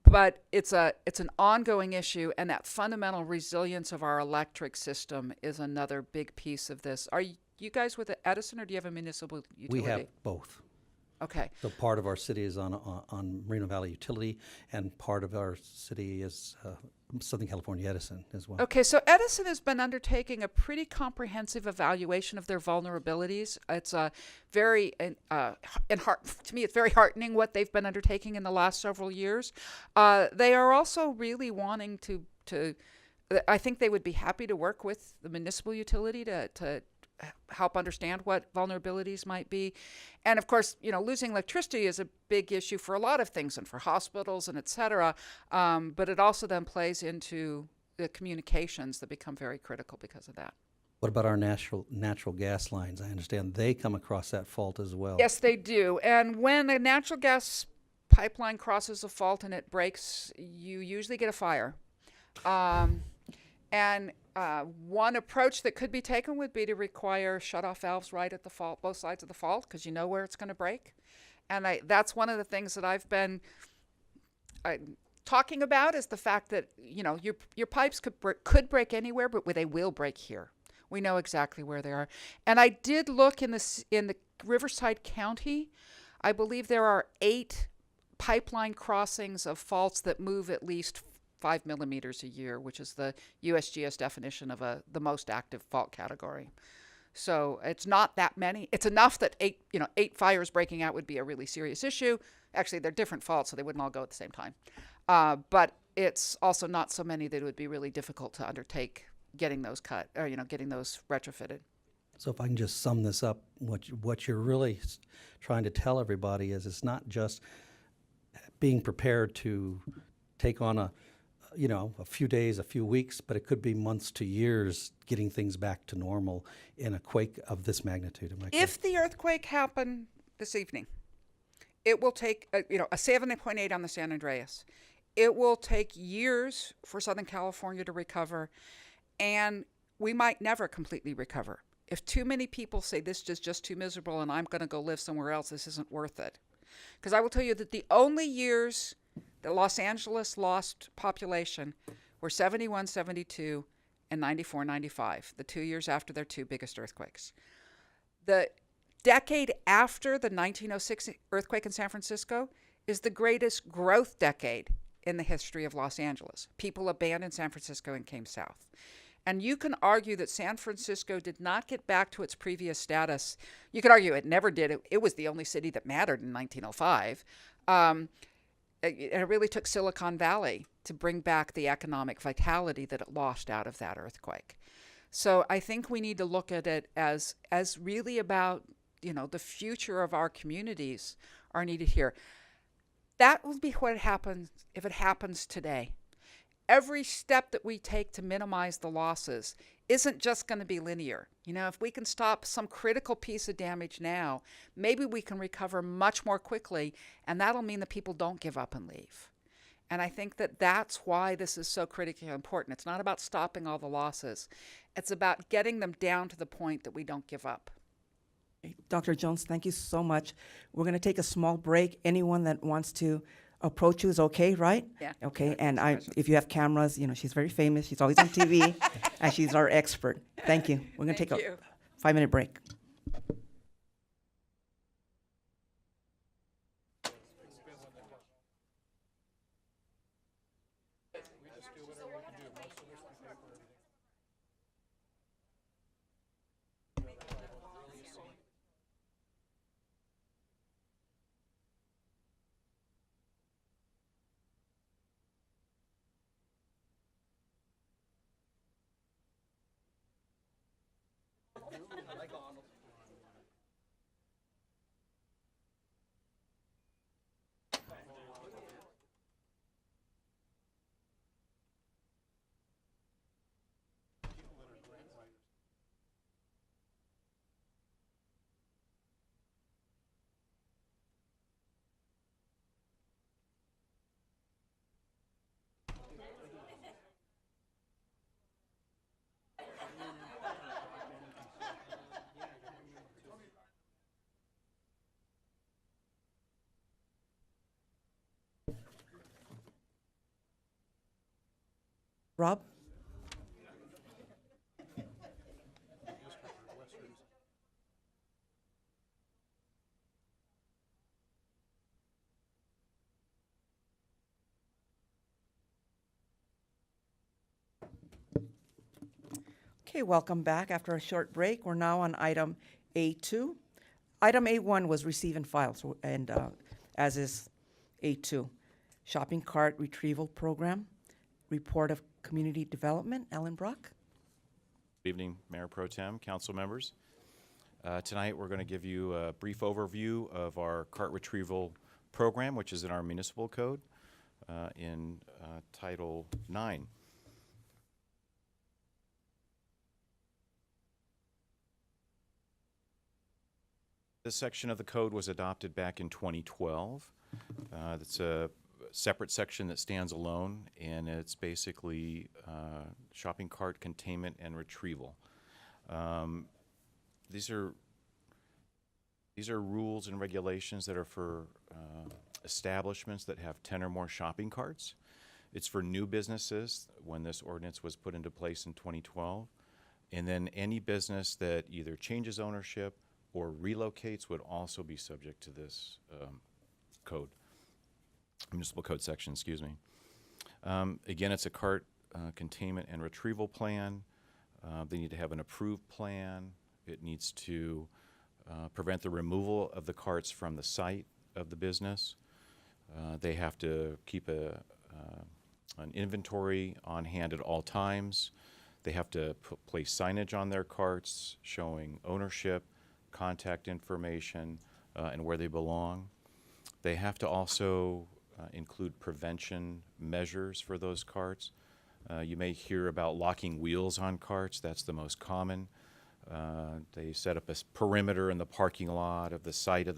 But it's an ongoing issue, and that fundamental resilience of our electric system is another big piece of this. Are you guys with Edison, or do you have a municipal utility? We have both. Okay. So part of our city is on Moreno Valley Utility, and part of our city is Southern California Edison as well. Okay, so Edison has been undertaking a pretty comprehensive evaluation of their vulnerabilities. It's very, to me, it's very heartening what they've been undertaking in the last several years. They are also really wanting to, I think they would be happy to work with the municipal utility to help understand what vulnerabilities might be. And of course, losing electricity is a big issue for a lot of things, and for hospitals and et cetera. But it also then plays into the communications that become very critical because of that. What about our natural gas lines? I understand they come across that fault as well. Yes, they do. And when a natural gas pipeline crosses a fault and it breaks, you usually get a fire. And one approach that could be taken would be to require shut-off valves right at the fault, both sides of the fault, because you know where it's going to break. And that's one of the things that I've been talking about, is the fact that your pipes could break anywhere, but they will break here. We know exactly where they are. And I did look in the Riverside County. I believe there are 8 pipeline crossings of faults that move at least 5 millimeters a year, which is the USGS definition of the most active fault category. So it's not that many. It's enough that 8 fires breaking out would be a really serious issue. Actually, they're different faults, so they wouldn't all go at the same time. But it's also not so many that it would be really difficult to undertake getting those cut, or getting those retrofitted. So if I can just sum this up, what you're really trying to tell everybody is it's not just being prepared to take on a few days, a few weeks, but it could be months to years getting things back to normal in a quake of this magnitude. If the earthquake happened this evening, it will take, a 7.8 on the San Andreas. It will take years for Southern California to recover, and we might never completely recover. If too many people say this is just too miserable and I'm going to go live somewhere else, this isn't worth it. Because I will tell you that the only years that Los Angeles lost population were 71, 72, and 94, 95, the 2 years after their 2 biggest earthquakes. The decade after the 1906 earthquake in San Francisco is the greatest growth decade in the history of Los Angeles. People abandoned San Francisco and came south. And you can argue that San Francisco did not get back to its previous status. You could argue it never did. It was the only city that mattered in 1905. It really took Silicon Valley to bring back the economic vitality that it lost out of that earthquake. So I think we need to look at it as really about, the future of our communities are needed here. That will be what happens if it happens today. Every step that we take to minimize the losses isn't just going to be linear. If we can stop some critical piece of damage now, maybe we can recover much more quickly, and that'll mean that people don't give up and leave. And I think that that's why this is so critically important. It's not about stopping all the losses. It's about getting them down to the point that we don't give up. Dr. Jones, thank you so much. We're going to take a small break. Anyone that wants to approach you is okay, right? Yeah. Okay, and if you have cameras, she's very famous. She's always on TV, and she's our expert. Thank you. We're going to take a 5-minute break. Rob? Okay, welcome back. After a short break, we're now on item A2. Item A1 was receive and file, so, and as is A2. Shopping cart retrieval program, report of community development. Ellen Brock? Good evening, Mayor Pro Tem, council members. Tonight, we're going to give you a brief overview of our cart retrieval program, which is in our municipal code in Title 9. This section of the code was adopted back in 2012. It's a separate section that stands alone, and it's basically shopping cart containment and retrieval. These are rules and regulations that are for establishments that have 10 or more shopping carts. It's for new businesses when this ordinance was put into place in 2012. And then any business that either changes ownership or relocates would also be subject to this code, municipal code section, excuse me. Again, it's a cart containment and retrieval plan. They need to have an approved plan. It needs to prevent the removal of the carts from the site of the business. They have to keep an inventory on hand at all times. They have to place signage on their carts showing ownership, contact information, and where they belong. They have to also include prevention measures for those carts. You may hear about locking wheels on carts. That's the most common. They set up a perimeter in the parking lot of the site of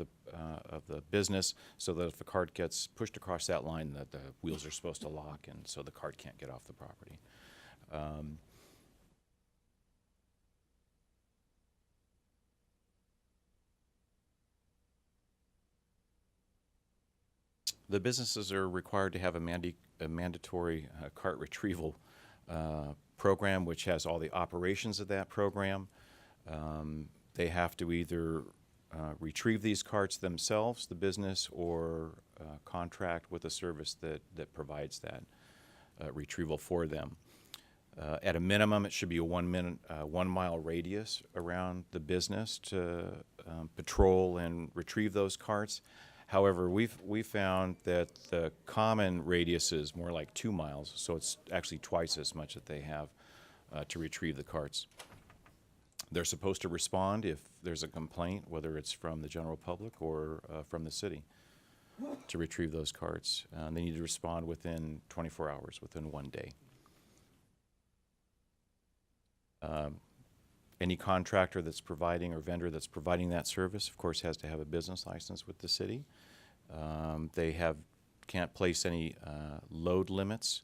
the business so that if the cart gets pushed across that line, that the wheels are supposed to lock, and so the cart can't get off the property. The businesses are required to have a mandatory cart retrieval program, which has all the operations of that program. They have to either retrieve these carts themselves, the business, or contract with a service that provides that retrieval for them. At a minimum, it should be a 1 mile radius around the business to patrol and retrieve those carts. However, we've found that the common radius is more like 2 miles, so it's actually twice as much that they have to retrieve the carts. They're supposed to respond if there's a complaint, whether it's from the general public or from the city, to retrieve those carts. They need to respond within 24 hours, within 1 day. Any contractor that's providing or vendor that's providing that service, of course, has to have a business license with the city. They can't place any limits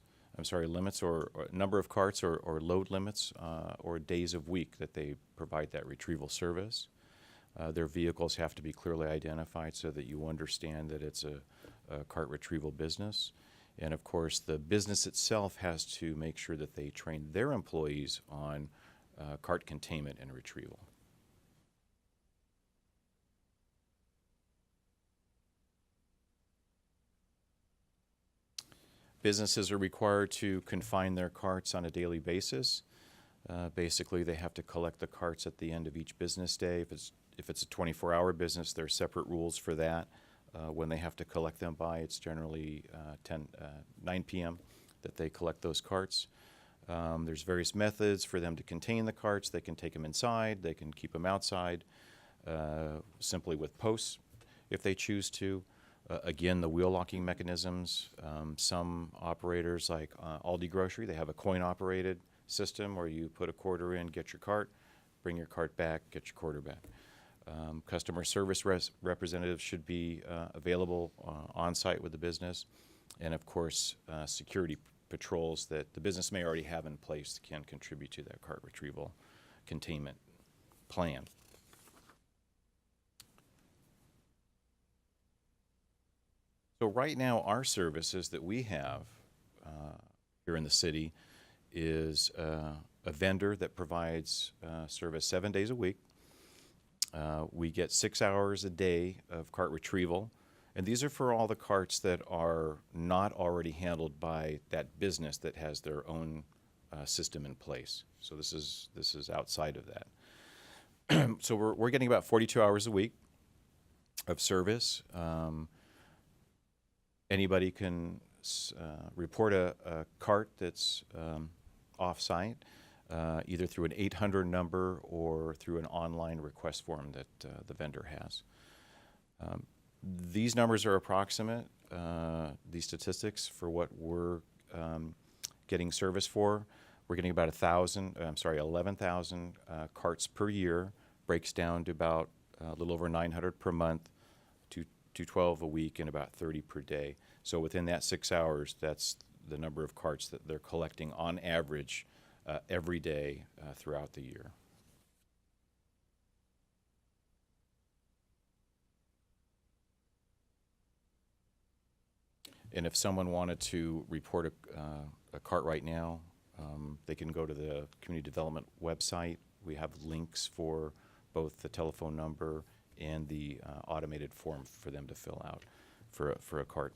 or number of carts or load limits or days of week that they provide that retrieval service. Their vehicles have to be clearly identified so that you understand that it's a cart retrieval business. And of course, the business itself has to make sure that they train their employees on cart containment and retrieval. Businesses are required to confine their carts on a daily basis. Basically, they have to collect the carts at the end of each business day. If it's a 24-hour business, there are separate rules for that. When they have to collect them by, it's generally 9 p.m. that they collect those carts. There's various methods for them to contain the carts. They can take them inside. They can keep them outside, simply with posts if they choose to. Again, the wheel locking mechanisms. Some operators, like Aldi Grocery, they have a coin-operated system where you put a quarter in, get your cart, bring your cart back, get your quarter back. Customer service representatives should be available on-site with the business. And of course, security patrols that the business may already have in place can contribute to that cart retrieval containment plan. So right now, our services that we have here in the city is a vendor that provides service 7 days a week. We get 6 hours a day of cart retrieval, and these are for all the carts that are not already handled by that business that has their own system in place. So this is outside of that. So we're getting about 42 hours a week of service. Anybody can report a cart that's off-site, either through an 800 number or through an online request form that the vendor has. These numbers are approximate, these statistics for what we're getting service for. We're getting about 11,000 carts per year, breaks down to about a little over 900 per month, to 12 a week, and about 30 per day. So within that 6 hours, that's the number of carts that they're collecting on average every day throughout the year. And if someone wanted to report a cart right now, they can go to the community development website. We have links for both the telephone number and the automated form for them to fill out for a cart.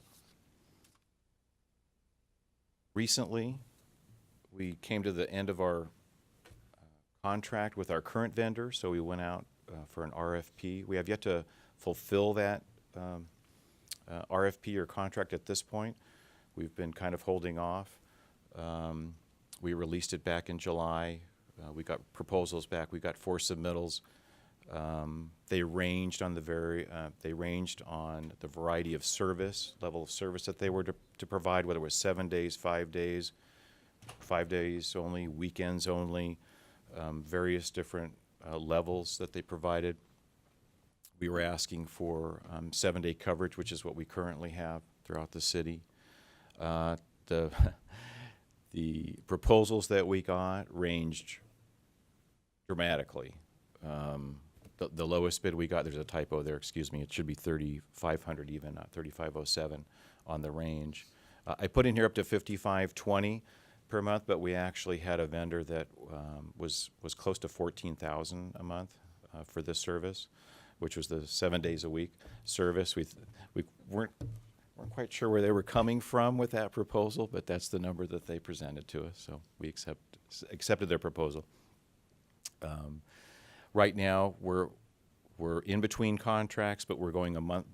Recently, we came to the end of our contract with our current vendor, so we went out for an RFP. We have yet to fulfill that RFP or contract at this point. We've been kind of holding off. We released it back in July. We got proposals back. We got 4 submittals. They ranged on the variety of service, level of service that they were to provide, whether it was 7 days, 5 days, 5 days only, weekends only, various different levels that they provided. We were asking for 7-day coverage, which is what we currently have throughout the city. The proposals that we got ranged dramatically. The lowest bid we got, there's a typo there, excuse me, it should be 3,500 even, not 3,507 on the range. I put in here up to 5,520 per month, but we actually had a vendor that was close to 14,000 a month for this service, which was the 7 days a week service. We weren't quite sure where they were coming from with that proposal, but that's the number that they presented to us, so we accepted their proposal. Right now, we're in between contracts, but we're going month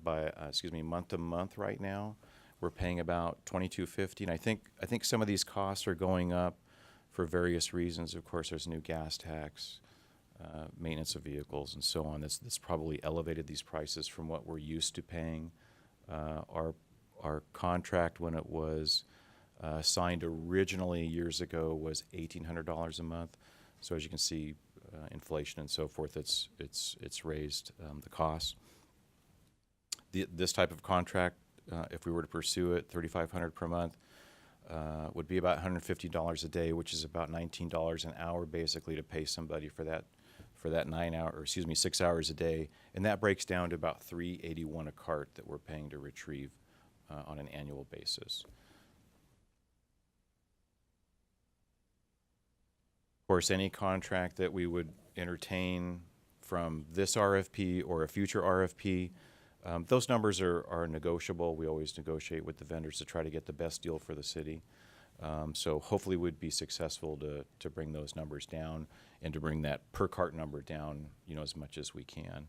to month right now. We're paying about $22.50, and I think some of these costs are going up for various reasons. Of course, there's a new gas tax, maintenance of vehicles, and so on. That's probably elevated these prices from what we're used to paying. Our contract, when it was signed originally years ago, was $1,800 a month. So as you can see, inflation and so forth, it's raised the cost. This type of contract, if we were to pursue it, $3,500 per month, would be about $150 a day, which is about $19 an hour, basically, to pay somebody for that 6 hours a day, and that breaks down to about $381 a cart that we're paying to retrieve on an annual basis. Of course, any contract that we would entertain from this RFP or a future RFP, those numbers are negotiable. We always negotiate with the vendors to try to get the best deal for the city. So hopefully we'd be successful to bring those numbers down and to bring that per cart number down, as much as we can.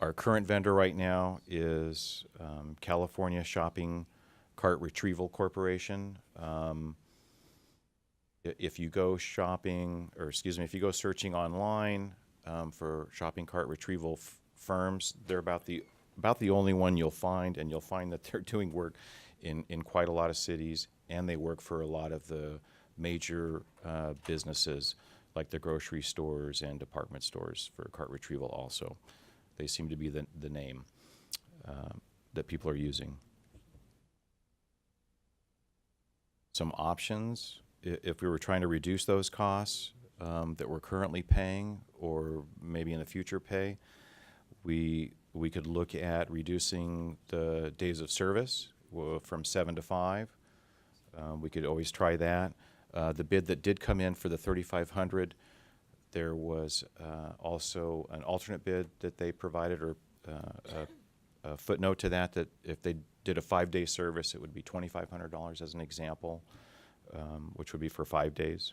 Our current vendor right now is California Shopping Cart Retrieval Corporation. If you go searching online for shopping cart retrieval firms, they're about the only one you'll find, and you'll find that they're doing work in quite a lot of cities, and they work for a lot of the major businesses like the grocery stores and department stores for cart retrieval also. They seem to be the name that people are using. Some options, if we were trying to reduce those costs that we're currently paying, or maybe in the future pay, we could look at reducing the days of service from 7 to 5. We could always try that. The bid that did come in for the 3,500, there was also an alternate bid that they provided, or a footnote to that, that if they did a 5-day service, it would be $2,500 as an example, which would be for 5 days.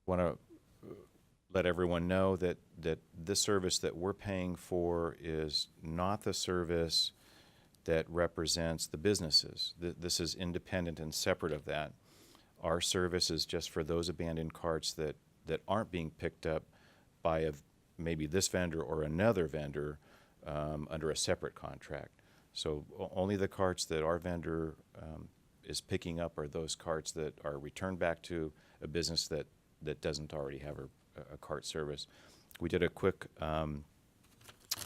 Want to let everyone know that this service that we're paying for is not the service that represents the businesses. This is independent and separate of that. Our service is just for those abandoned carts that aren't being picked up by maybe this vendor or another vendor under a separate contract. So only the carts that our vendor is picking up are those carts that are returned back to a business that doesn't already have a cart service. We did a quick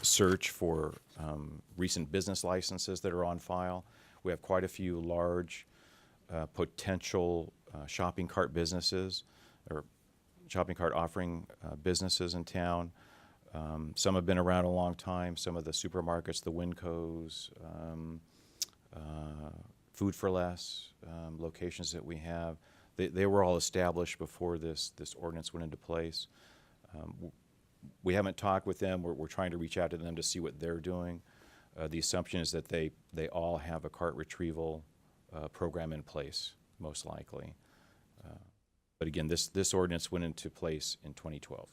search for recent business licenses that are on file. We have quite a few large potential shopping cart businesses or shopping cart offering businesses in town. Some have been around a long time. Some of the supermarkets, the Wincos, Food for Less locations that we have, they were all established before this ordinance went into place. We haven't talked with them. We're trying to reach out to them to see what they're doing. The assumption is that they all have a cart retrieval program in place, most likely. But again, this ordinance went into place in 2012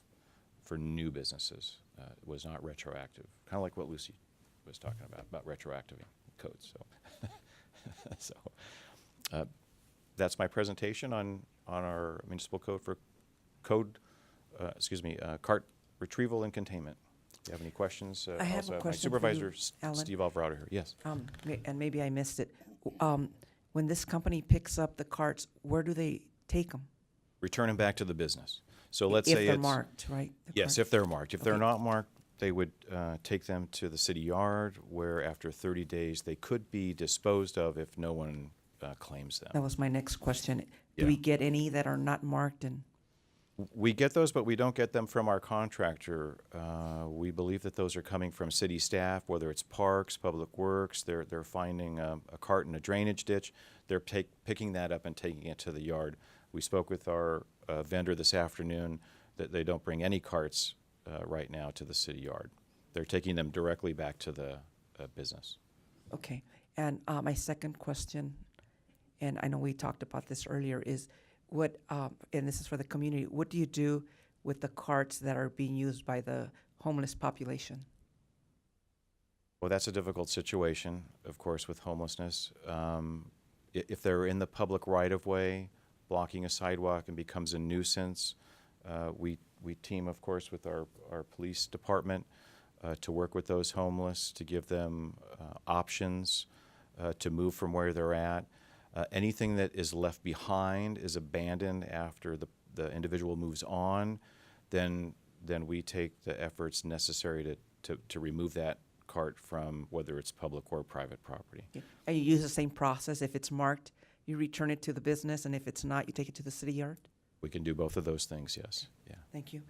for new businesses. It was not retroactive, kind of like what Lucy was talking about retroactive codes. So, that's my presentation on our municipal code for cart retrieval and containment. Do you have any questions? I have also a question my for you, supervisor, Alan. Steve Alvarado here. Yes. And maybe I missed it. When this company picks up the carts, where do they take them? Return them back to the business. So let's If say they're it's marked, right? the Yes, carts? if they're marked. If they're Okay. not marked, they would take them to the city yard, where after 30 days they could be disposed of if no one claims them. That was my next question. Do Yeah. we get any that are not marked? And We get those, but we don't get them from our contractor. We believe that those are coming from city staff, whether it's parks, public works. They're finding a cart in a drainage ditch. They're picking that up and taking it to the yard. We spoke with our vendor this afternoon that they don't bring any carts right now to the city yard. They're taking them directly back to the business. okay. And my second question, and I know we talked about this earlier, is what, and this is for the community, what do you do with the carts that are being used by the homeless population? Well, that's a difficult situation, of course, with homelessness. If they're in the public right-of-way, blocking a sidewalk and becomes a nuisance, we team, of course, with our police department to work with those homeless, to give them options to move from where they're at. Anything that is left behind is abandoned after the individual moves on, then we take the efforts necessary to remove that cart from whether it's public or private property. Okay. And you use the same process. If it's marked, you return it to the business, and if it's not, you take it to the city yard? We can do both of those things, yes. Yeah. Thank you.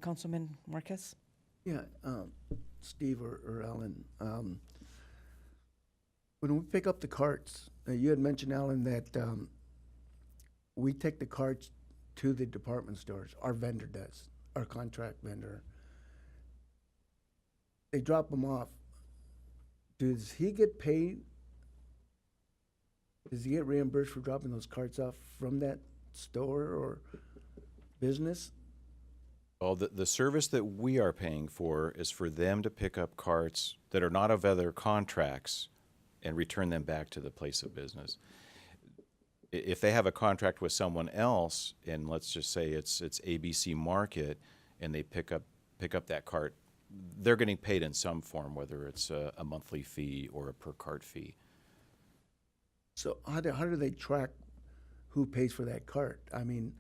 Councilman Marquez? Yeah, Steve or Alan, when we pick up the carts, you had mentioned, Alan, that we take the carts to the department stores. Our vendor does, our contract vendor. They drop them off. Does he get paid? Does he get reimbursed for dropping those carts off from that store or business? Well, the service that we are paying for is for them to pick up carts that are not of other contracts and return them back to the place of business. If they have a contract with someone else, and let's just say it's ABC Market, and they pick up that cart, they're getting paid in some form, whether it's a monthly fee or a per cart fee. So how do they track who pays for that cart? I mean,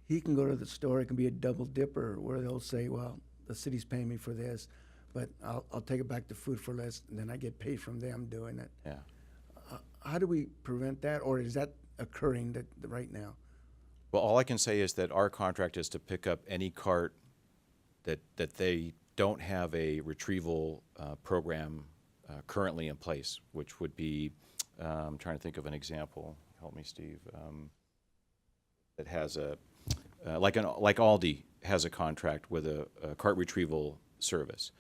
he can go to the store, it can be a double dipper where they'll say, well, the city's paying me for this, but I'll take it back to Food for Less, and then I get paid from them doing it. Yeah. How do we prevent that, or is that occurring right now? Well, all I can say is that our contract is to pick up any cart that they don't have a retrieval program currently in place, which would be, I'm trying to think of an example. Help me, Steve. That has a, like Aldi has a contract with a cart retrieval service.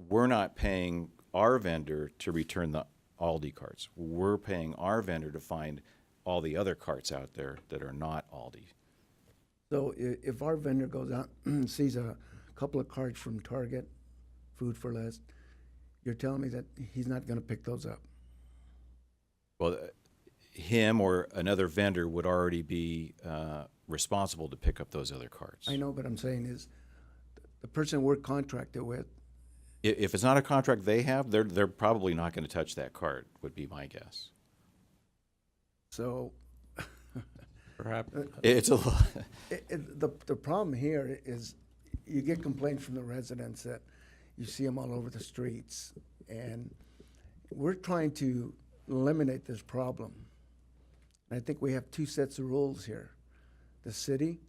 We're not paying our vendor to return the Aldi carts. We're paying our vendor to find all the other carts out there that are not Aldi. So if our vendor goes out and sees a couple of carts from Target, Food for Less, you're telling me that he's not going to pick those up? Well, him or another vendor would already be responsible to pick up those other carts. I know, but I'm saying is the person we're contracted with. If it's not a contract they have, they're probably not going to touch that cart, would be my guess. So perhaps it's a little. The problem here is you get complaints from the residents that you see them all over the streets, and we're trying to eliminate this problem. And I think we have two sets of rules here. The city,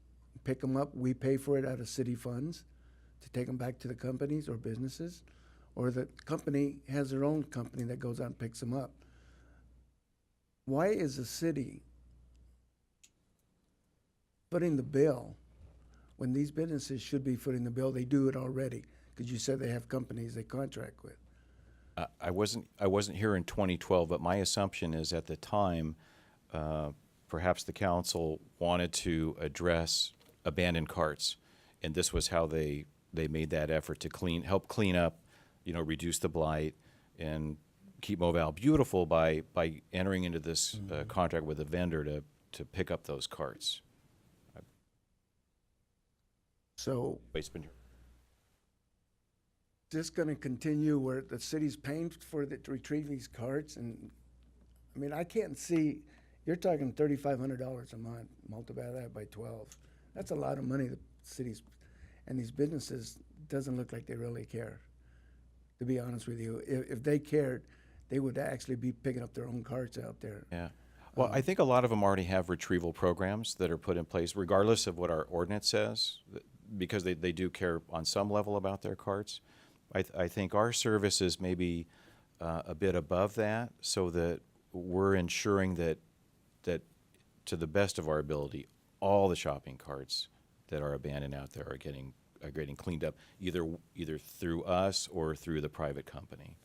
pick them up, we pay for it out of city funds to take them back to the companies or businesses, or the company has their own company that goes out and picks them up. Why is the city footing the bill when these businesses should be footing the bill? They do it already, because you said they have companies they contract with. I wasn't here in 2012, but my assumption is at the time, perhaps the council wanted to address abandoned carts, and this was how they made that effort to help clean up, reduce the blight, and keep Mobile beautiful by entering into this contract with a vendor to pick up those carts. So it's been this going to continue where the city's paying for to retrieve these carts? And I mean, I can't see. You're talking $3,500 a month. Multiply that by 12. That's a lot of money. The cities and these businesses doesn't look like they really care. To be honest with you, if they cared, they would actually be picking up their own carts out there. Yeah. Well, I think a lot of them already have retrieval programs that are put in place, regardless of what our ordinance says, because they do care on some level about their carts. I think our service is maybe a bit above that, so that we're ensuring that to the best of our ability, all the shopping carts that are abandoned out there are getting cleaned up, either through us or through the private company.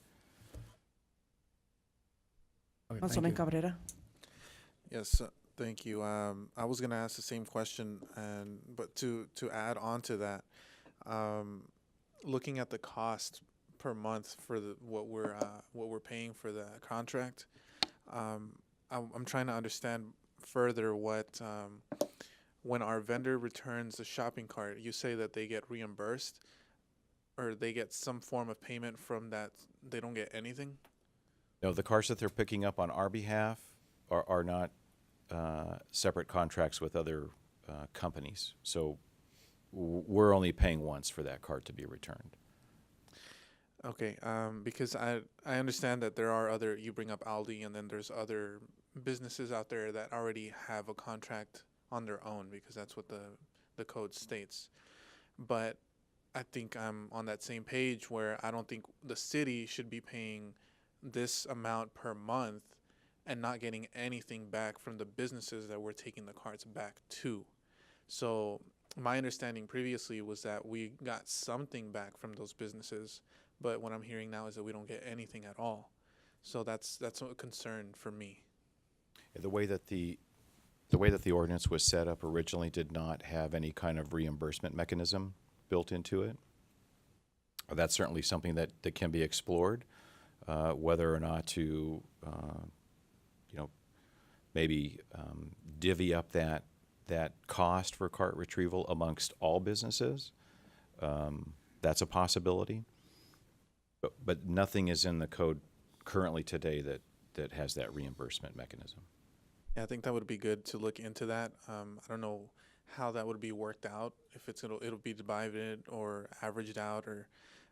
Councilman Cabrera. Yes, thank you. I was going to ask the same question, but to add on to that, looking at the cost per month for what we're paying for the contract, I'm trying to understand further what when our vendor returns the shopping cart, you say that they get reimbursed, or they get some form of payment from that. They don't get anything. No, the carts that they're picking up on our behalf are not separate contracts with other companies. So we're only paying once for that cart to be returned. Okay, because I understand that there are other, you bring up Aldi, and then there's other businesses out there that already have a contract on their own, because that's what the code states. But I think I'm on that same page where I don't think the city should be paying this amount per month and not getting anything back from the businesses that we're taking the carts back to. So my understanding previously was that we got something back from those businesses, but what I'm hearing now is that we don't get anything at all. So that's a concern for me. The way that the ordinance was set up originally did not have any kind of reimbursement mechanism built into it. That's certainly something that can be explored, whether or not to, maybe divvy up that cost for cart retrieval amongst all businesses. That's a possibility. But nothing is in the code currently today that has that reimbursement mechanism. Yeah, I think that would be good to look into that. I don't know how that would be worked out, if it'll be divided or averaged out,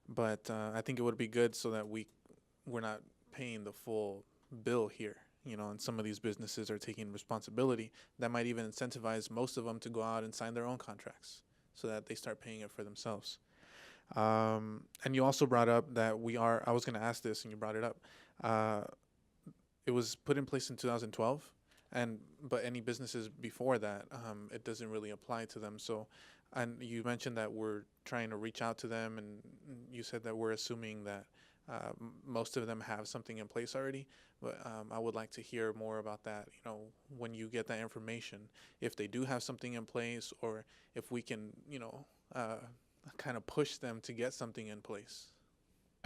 but I think it would be good so that we're not paying the full bill here, and some of these businesses are taking responsibility. That might even incentivize most of them to go out and sign their own contracts so that they start paying it for themselves. And you also brought up that I was going to ask this and you brought it up. It was put in place in 2012, but any businesses before that, it doesn't really apply to them. So, and you mentioned that we're trying to reach out to them, and you said that we're assuming that most of them have something in place already. But I would like to hear more about that. You know, when you get that information, if they do have something in place, or if we can, kind of push them to get something in place.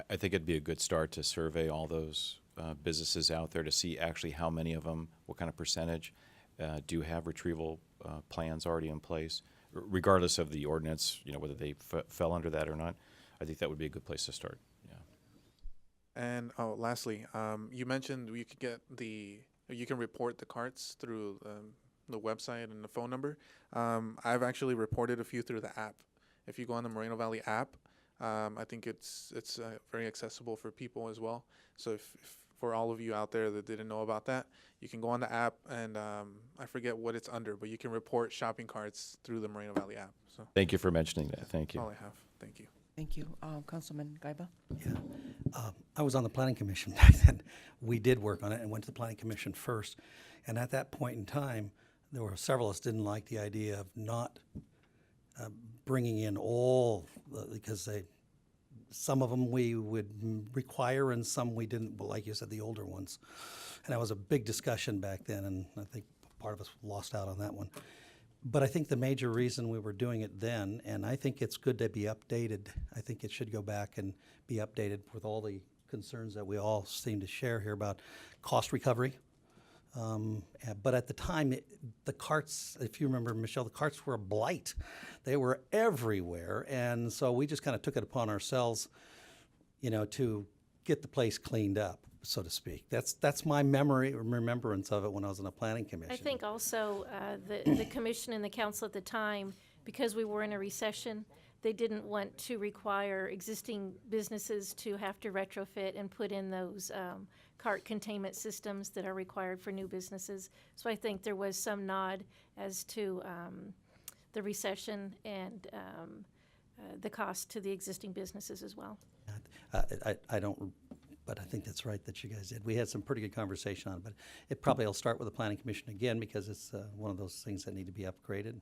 I think it'd be a good start to survey all those businesses out there to see actually how many of them, what kind of percentage do have retrieval plans already in place, regardless of the ordinance, whether they fell under that or not. I think that would be a good place to start. Yeah. And lastly, you mentioned you can report the carts through the website and the phone number. I've actually reported a few through the app. If you go on the Moreno Valley app, I think it's very accessible for people as well. So if for all of you out there that didn't know about that, you can go on the app, and I forget what it's under, but you can report shopping carts through the Moreno Valley app. So Thank you for mentioning that. Thank you. all I have. Thank you. Thank you. Councilman Gaiba? Yeah. I was on the planning commission back then. We did work on it and went to the planning commission first. And at that point in time, there were several of us didn't like the idea of not bringing in all, because some of them we would require and some we didn't, well, like you said, the older ones. And that was a big discussion back then, and I think part of us lost out on that one. But I think the major reason we were doing it then, and I think it's good to be updated, I think it should go back and be updated with all the concerns that we all seem to share here about cost recovery. But at the time, the carts, if you remember, Michelle, the carts were a blight. They were everywhere. And so we just kind of took it upon ourselves, to get the place cleaned up, so to speak. That's my remembrance of it when I was in the planning commission. I think also the commission and the council at the time, because we were in a recession, they didn't want to require existing businesses to have to retrofit and put in those cart containment systems that are required for new businesses. So I think there was some nod as to the recession and the cost to the existing businesses as well. I don't, but I think that's right that you guys did. We had some pretty good conversation on it, but it probably will start with the planning commission again, because it's one of those things that need to be upgraded.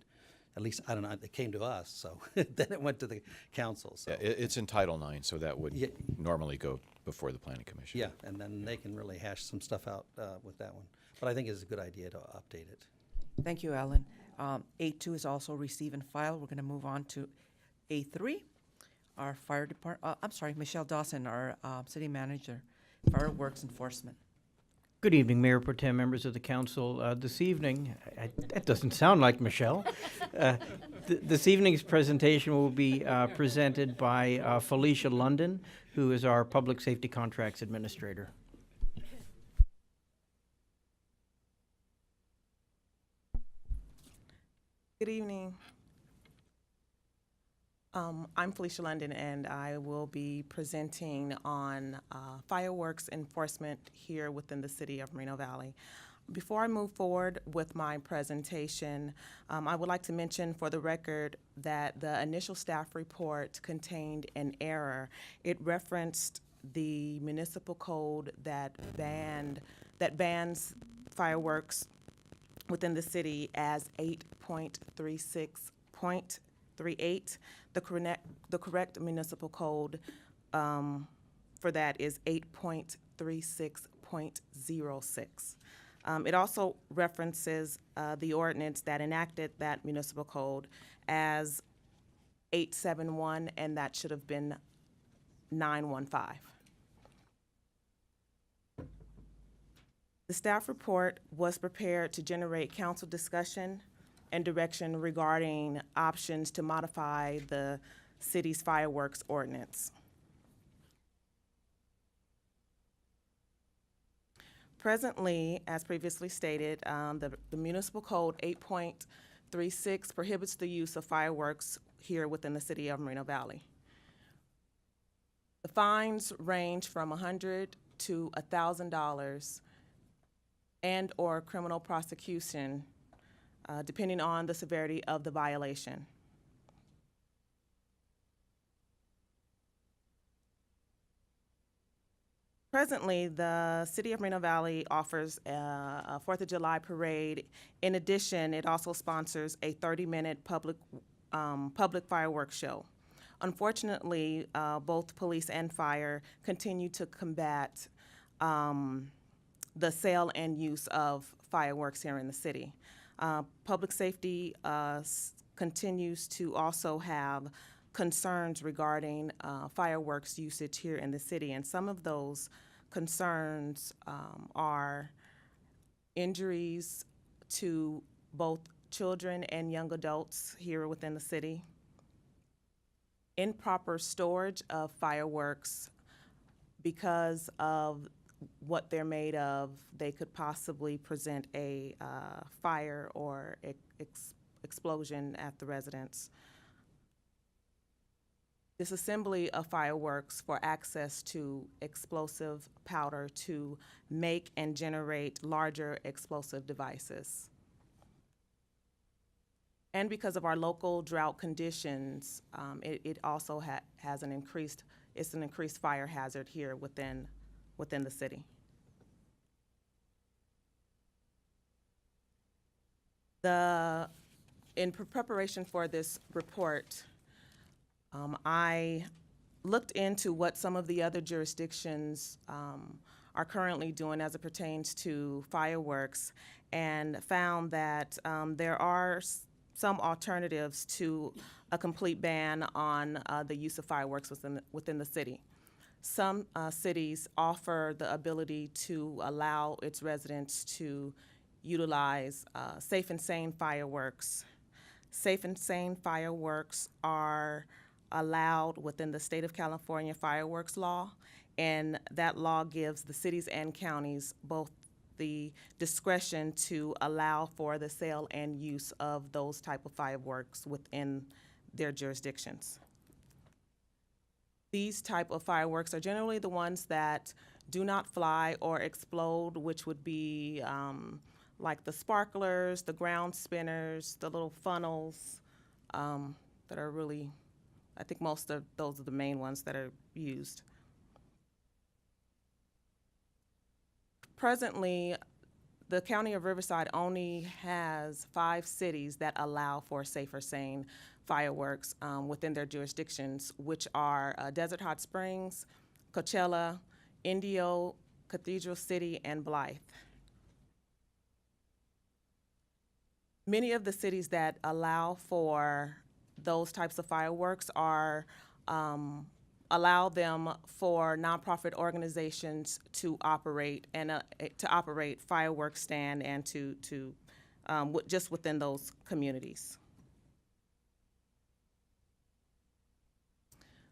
At least, I don't know, it came to us, so then it went to the council. So. Yeah, it's in Title IX, so that would normally go before the planning commission. Yeah, and then they can really hash some stuff out with that one. But I think it's a good idea to update it. Thank you, Alan. A2 is also receive and file. We're going to move on to A3. Our fire department, Michelle Dawson, our city manager, fireworks enforcement. Good evening, Mayor Pro Tem, members of the council. This evening, that doesn't sound like Michelle. This evening's presentation will be presented by Felicia London, who is our Public Safety Contracts Administrator. Good evening. I'm Felicia London, and I will be presenting on fireworks enforcement here within the city of Moreno Valley. Before I move forward with my presentation, I would like to mention for the record that the initial staff report contained an error. It referenced the municipal code that bans fireworks within the city as 8.36.38. The correct municipal code for that is 8.36.06. It also references the ordinance that enacted that municipal code as 871, and that should have been 915. The staff report was prepared to generate council discussion and direction regarding options to modify the city's fireworks ordinance. Presently, as previously stated, the municipal code 8.36 prohibits the use of fireworks here within the city of Moreno Valley. The fines range from $100 to $1,000 and/or criminal prosecution, depending on the severity of the violation. Presently, the City of Moreno Valley offers a 4th of July parade. In addition, it also sponsors a 30-minute public fireworks show. Unfortunately, both police and fire continue to combat the sale and use of fireworks here in the city. Public safety continues to also have concerns regarding fireworks usage here in the city, and some of those concerns are injuries to both children and young adults here within the city, improper storage of fireworks because of what they're made of. They could possibly present a fire or explosion at the residence. Disassembly of fireworks for access to explosive powder to make and generate larger explosive devices. And because of our local drought conditions, it also has an increased fire hazard here within the city. In preparation for this report, I looked into what some of the other jurisdictions are currently doing as it pertains to fireworks, and found that there are some alternatives to a complete ban on the use of fireworks within the city. Some cities offer the ability to allow its residents to utilize safe and sane fireworks. Safe and sane fireworks are allowed within the state of California fireworks law, and that law gives the cities and counties both the discretion to allow for the sale and use of those type of fireworks within their jurisdictions. These type of fireworks are generally the ones that do not fly or explode, which would be like the sparklers, the ground spinners, the little funnels that are really, I think most of those are the main ones that are used. Presently, the County of Riverside only has 5 cities that allow for safe or sane fireworks within their jurisdictions, which are Desert Hot Springs, Coachella, Indio, Cathedral City, and Blythe. Many of the cities that allow for those types of fireworks are allow them for nonprofit organizations to operate and to operate fireworks stand and to just within those communities.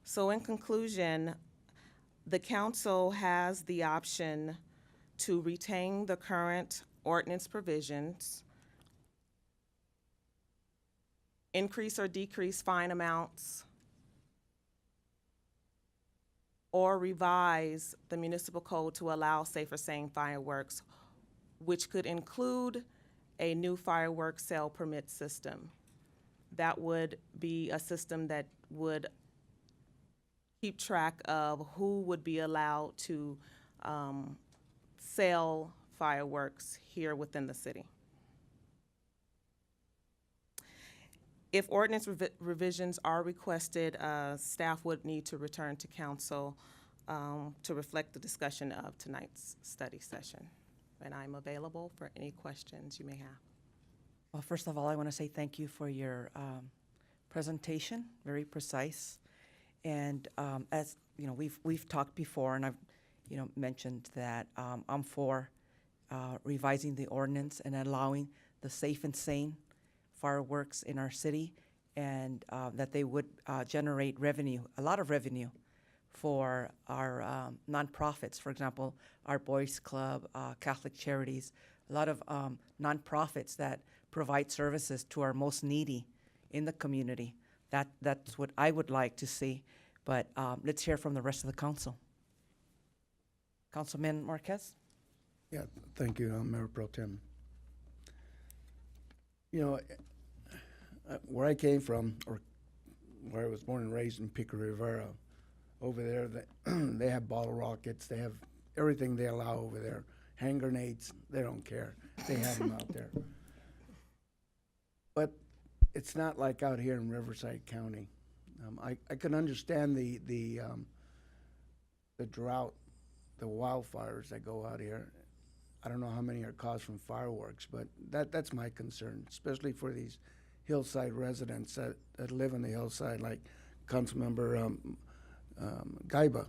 So in conclusion, the council has the option to retain the current ordinance provisions, increase or decrease fine amounts, or revise the municipal code to allow safe or sane fireworks, which could include a new fireworks sale permit system. That would be a system that would keep track of who would be allowed to sell fireworks here within the city. If ordinance revisions are requested, staff would need to return to council to reflect the discussion of tonight's study session. And I'm available for any questions you may have. Well, first of all, I want to say thank you for your presentation, very precise. And as you know, we've talked before, and I've mentioned that I'm for revising the ordinance and allowing the safe and sane fireworks in our city, and that they would generate revenue, a lot of revenue, for our nonprofits. For example, our Boys Club, Catholic Charities, a lot of nonprofits that provide services to our most needy in the community. That's what I would like to see. But let's hear from the rest of the council. Councilman Marquez? Yeah, thank you, Mayor Pro Tem. You know, where I came from, or where I was born and raised in Pico Rivera, over there, they have bottle rockets, they have everything they allow over there. Hand grenades, they don't care. They have them out there. But it's not like out here in Riverside County. I can understand the drought, the wildfires that go out here. I don't know how many are caused from fireworks, but that's my concern, especially for these hillside residents that live in the hillside, like Councilmember Gaiba.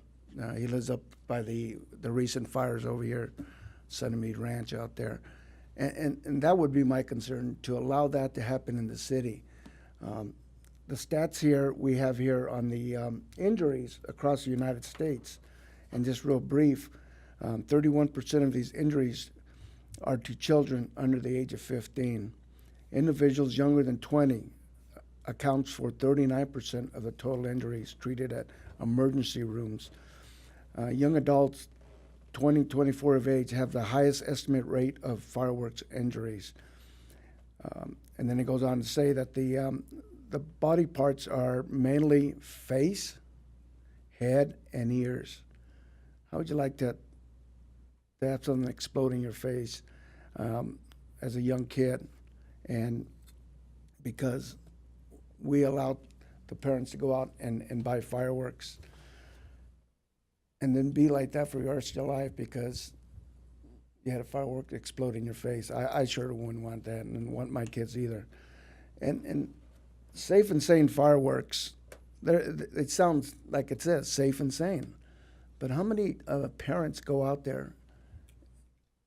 He lives up by the recent fires over here, Sunnymead Ranch out there. And that would be my concern, to allow that to happen in the city. The stats here we have here on the injuries across the United States, and just real brief, 31% of these injuries are to children under the age of 15. Individuals younger than 20 accounts for 39% of the total injuries treated at emergency rooms. Young adults 20, 24 of age have the highest estimate rate of fireworks injuries. And then it goes on to say that the body parts are mainly face, head, and ears. How would you like to have something explode in your face as a young kid? And because we allowed the parents to go out and buy fireworks and then be like that for the rest of your life because you had a firework explode in your face. I sure wouldn't want that, and wouldn't want my kids either. And safe and sane fireworks, it sounds like it says safe and sane. But how many parents go out there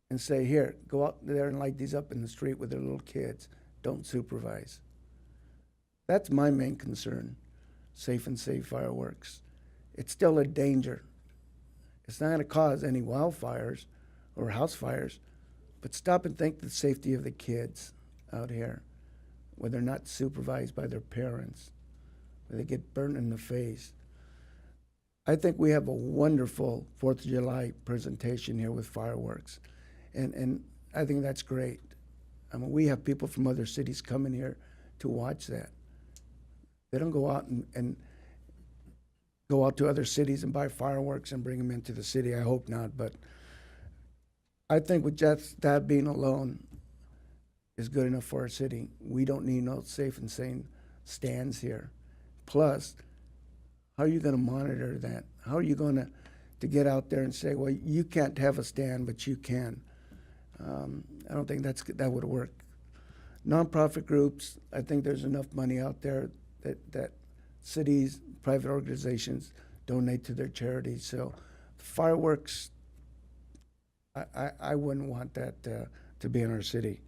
and say, here, go out there and light these up in the street with their little kids? Don't supervise. That's my main concern, safe and safe fireworks. It's still a danger. It's not going to cause any wildfires or house fires, but stop and think the safety of the kids out here, where they're not supervised by their parents, where they get burnt in the face. I think we have a wonderful 4th of July presentation here with fireworks, and I think that's great. I mean, we have people from other cities coming here to watch that. They don't go out and go out to other cities and buy fireworks and bring them into the city. I hope not, but I think with just that being alone is good enough for our city. We don't need no safe and sane stands here. Plus, how are you going to monitor that? How are you going to get out there and say, well, you can't have a stand, but you can? I don't think that would work. Nonprofit groups, I think there's enough money out there that cities, private organizations donate to their charities. So fireworks, I wouldn't want that to be in our city.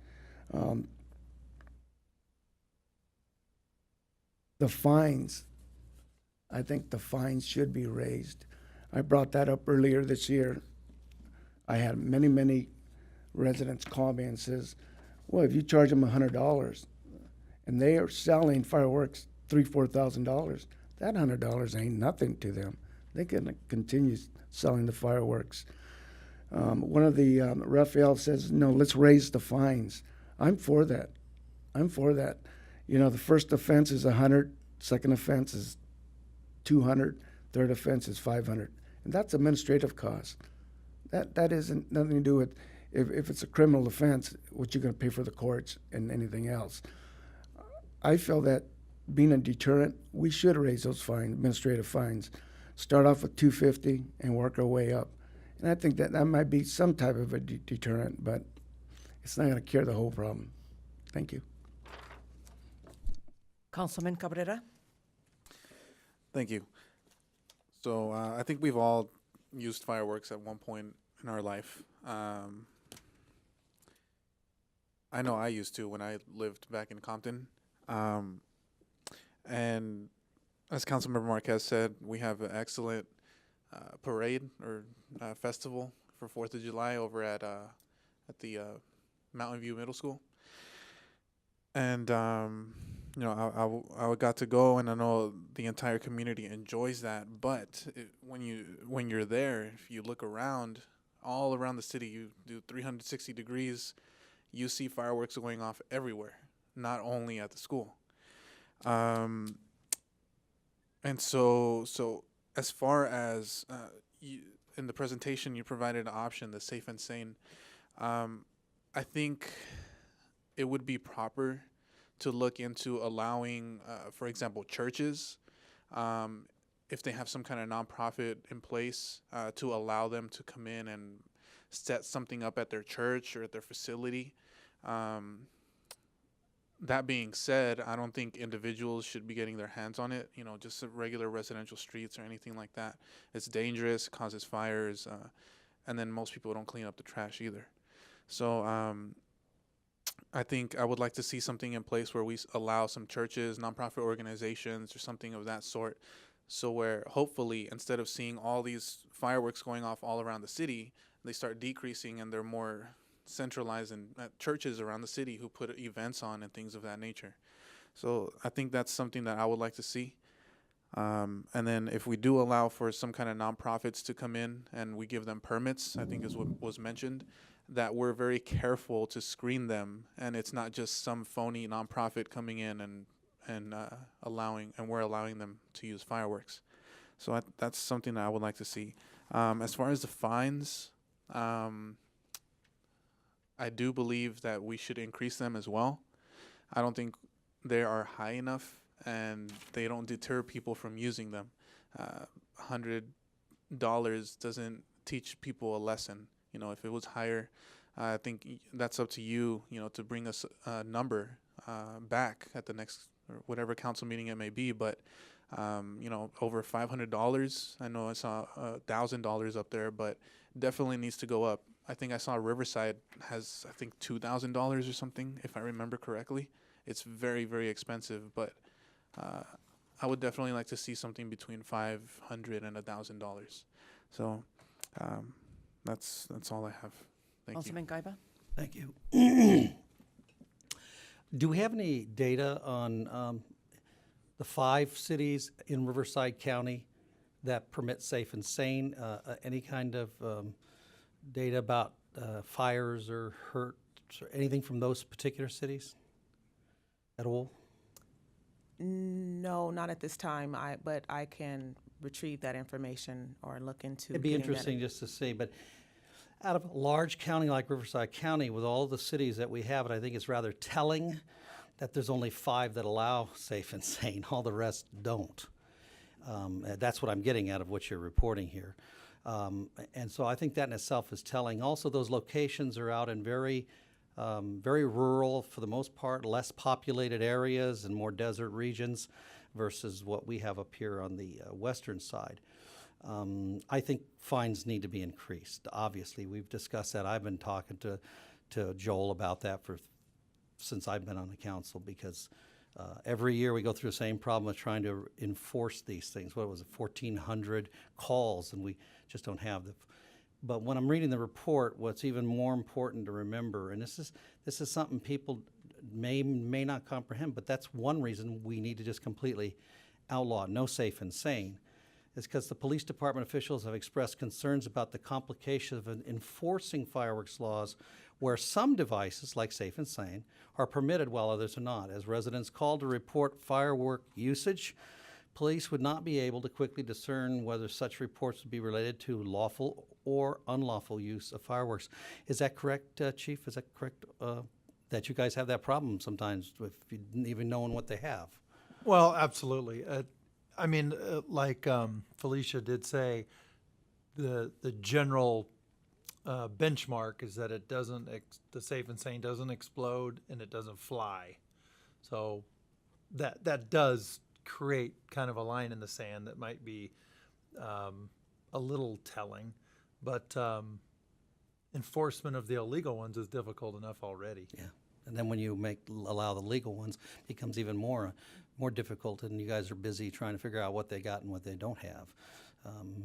The fines, I think the fines should be raised. I brought that up earlier this year. I had many residents call me and says, well, if you charge them $100 and they are selling fireworks $3,000-4,000, that $100 ain't nothing to them. They can continue selling the fireworks. One of the Raphael says, no, let's raise the fines. I'm for that. You know, the first offense is $100, second offense is $200, third offense is $500, and that's administrative cost. That isn't nothing to do with if it's a criminal offense, what you're going to pay for the courts and anything else. I feel that being a deterrent, we should raise those fines, administrative fines. Start off with $250 and work our way up. And I think that might be some type of a deterrent, but it's not going to cure the whole problem. Thank you. Councilman Cabrera? Thank you. So I think we've all used fireworks at one point in our life. I know I used to when I lived back in Compton. And as Councilmember Marquez said, we have an excellent parade or festival for 4th of July over at the Mountain View Middle School. And you know, I got to go, and I know the entire community enjoys that. But when you're there, if you look around, all around the city, you do 360 degrees, you see fireworks going off everywhere, not only at the school. And so as far as in the presentation you provided an option, the safe and sane. I think it would be proper to look into allowing, for example, churches, if they have some kind of nonprofit in place, to allow them to come in and set something up at their church or at their facility. That being said, I don't think individuals should be getting their hands on it, just regular residential streets or anything like that. It's dangerous, causes fires, and then most people don't clean up the trash either. So I think I would like to see something in place where we allow some churches, nonprofit organizations, or something of that sort, so where hopefully instead of seeing all these fireworks going off all around the city, they start decreasing and they're more centralized in churches around the city who put events on and things of that nature. So I think that's something that I would like to see. And then if we do allow for some kind of nonprofits to come in and we give them permits, I think is what was mentioned, that we're very careful to screen them, and it's not just some phony nonprofit coming in and we're allowing them to use fireworks. So that's something that I would like to see. As far as the fines, I do believe that we should increase them as well. I don't think they are high enough and they don't deter people from using them. $100 doesn't teach people a lesson. If it was higher, I think that's up to you, to bring us a number back at the next or whatever council meeting it may be. But, over $500, I know I saw $1,000 up there, but definitely needs to go up. I think I saw Riverside has, $2,000 or something, if I remember correctly. It's very, very expensive, but I would definitely like to see something between $500 and $1,000. So that's all I have. Thank you. Councilman Gaiba? Thank you. Do we have any data on the 5 cities in Riverside County that permit safe and sane? Any kind of data about fires or hurts or anything from those particular cities at all? No, not at this time. But I can retrieve that information or look into. It'd be getting that interesting just to see, but out of a large county like Riverside County, with all the cities that we have, and I think it's rather telling that there's only 5 that allow safe and sane. All the rest don't. That's what I'm getting out of what you're reporting here. And so I think that in itself is telling. Also, those locations are out in very rural, for the most part, less populated areas and more desert regions versus what we have up here on the western side. I think fines need to be increased. Obviously, we've discussed that. I've been talking to Joel about that since I've been on the council, because every year we go through the same problem of trying to enforce these things. What was it, 1,400 calls, and we just don't have the. But when I'm reading the report, what's even more important to remember, and this is something people may not comprehend, but that's one reason we need to just completely outlaw no safe and sane, is because the police department officials have expressed concerns about the complications of enforcing fireworks laws where some devices, like safe and sane, are permitted while others are not. As residents called to report firework usage, police would not be able to quickly discern whether such reports would be related to lawful or unlawful use of fireworks. Is that correct, Chief? Is that correct, that you guys have that problem sometimes if you didn't even know what they have? Well, absolutely. Like Felicia did say, the general benchmark is that it doesn't, the safe and sane doesn't explode and it doesn't fly. So that does create kind of a line in the sand that might be a little telling, but enforcement of the illegal ones is difficult enough already. Yeah, and then when you allow the legal ones, it becomes even more difficult, and you guys are busy trying to figure out what they got and what they don't have,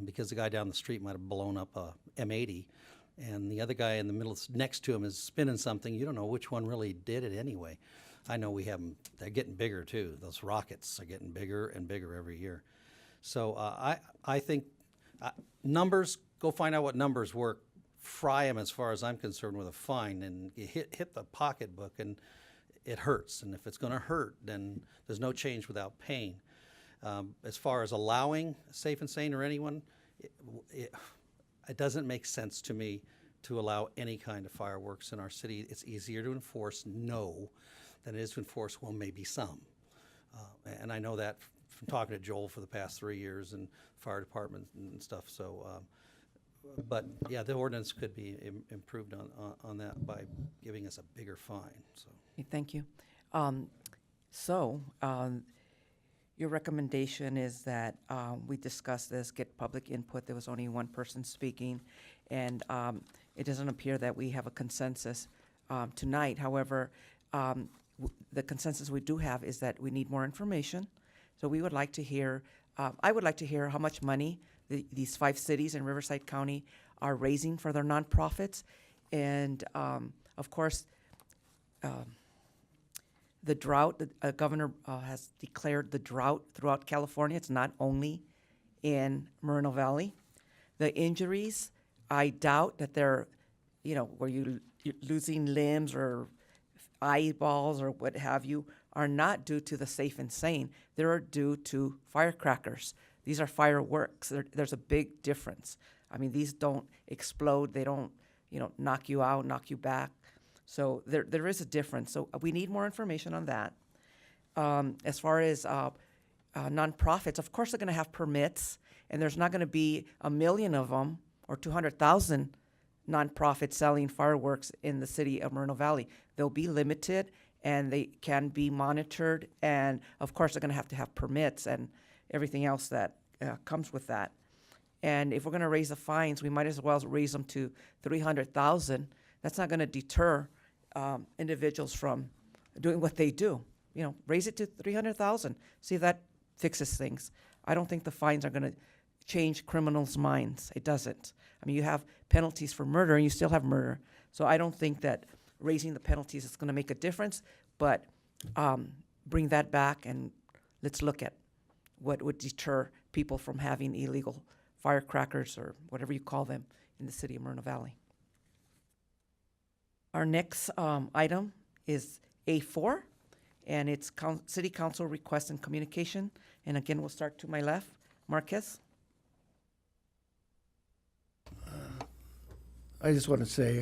because the guy down the street might have blown up a M80, and the other guy in the middle next to him is spinning something. You don't know which one really did it anyway. I know we have them. They're getting bigger too. Those rockets are getting bigger and bigger every year. So I think numbers. Go find out what numbers work. Fry them as far as I'm concerned with a fine, and you hit the pocketbook, and it hurts. And if it's going to hurt, then there's no change without pain. As far as allowing safe and sane or anyone, It doesn't make sense to me to allow any kind of fireworks in our city. It's easier to enforce no than it is to enforce, well, maybe some. And I know that from talking to Joel for the past 3 years and fire department and stuff. So, but yeah, the ordinance could be improved on that by giving us a bigger fine. So, Okay, thank you. Your recommendation is that we discuss this, get public input. There was only one person speaking, and it doesn't appear that we have a consensus tonight. However, the consensus we do have is that we need more information. So we would like to hear, I would like to hear how much money these 5 cities in Riverside County are raising for their nonprofits. And of course, the drought, the governor has declared the drought throughout California. It's not only in Moreno Valley. The injuries, I doubt that they're, where you're losing limbs or eyeballs or what have you, are not due to the safe and sane. They're due to firecrackers. These are fireworks. There's a big difference. I mean, these don't explode. They don't, knock you out, knock you back. So there is a difference. So we need more information on that. As far as nonprofits, of course they're going to have permits, and there's not going to be 1 million of them or 200,000 nonprofits selling fireworks in the city of Moreno Valley. They'll be limited, and they can be monitored, and of course they're going to have permits and everything else that comes with that. And if we're going to raise the fines, we might as well raise them to 300,000. That's not going to deter individuals from doing what they do. Raise it to 300,000. See if that fixes things. I don't think the fines are going to change criminals' minds. It doesn't. I mean, you have penalties for murder, and you still have murder. So I don't think that raising the penalties is going to make a difference. But bring that back, and let's look at what would deter people from having illegal firecrackers or whatever you call them in the city of Moreno Valley. Our next item is A4, and it's City Council request and communication. And again, we'll start to my left. Marquez? I just want to say,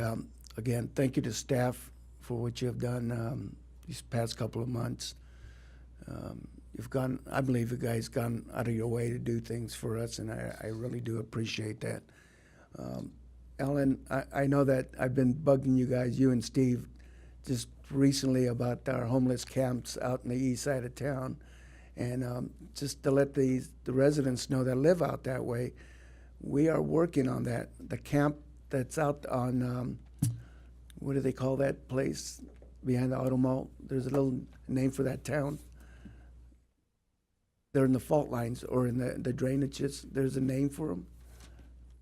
again, thank you to staff for what you have done these past couple of months. I believe you guys gone out of your way to do things for us, and I really do appreciate that. Ellen, I know that I've been bugging you guys, you and Steve, just recently about our homeless camps out in the east side of town. And just to let the residents know that live out that way, we are working on that. The camp that's out on, what do they call that place behind the auto mall? There's a little name for that town. They're in the fault lines or in the drainages. There's a name for them.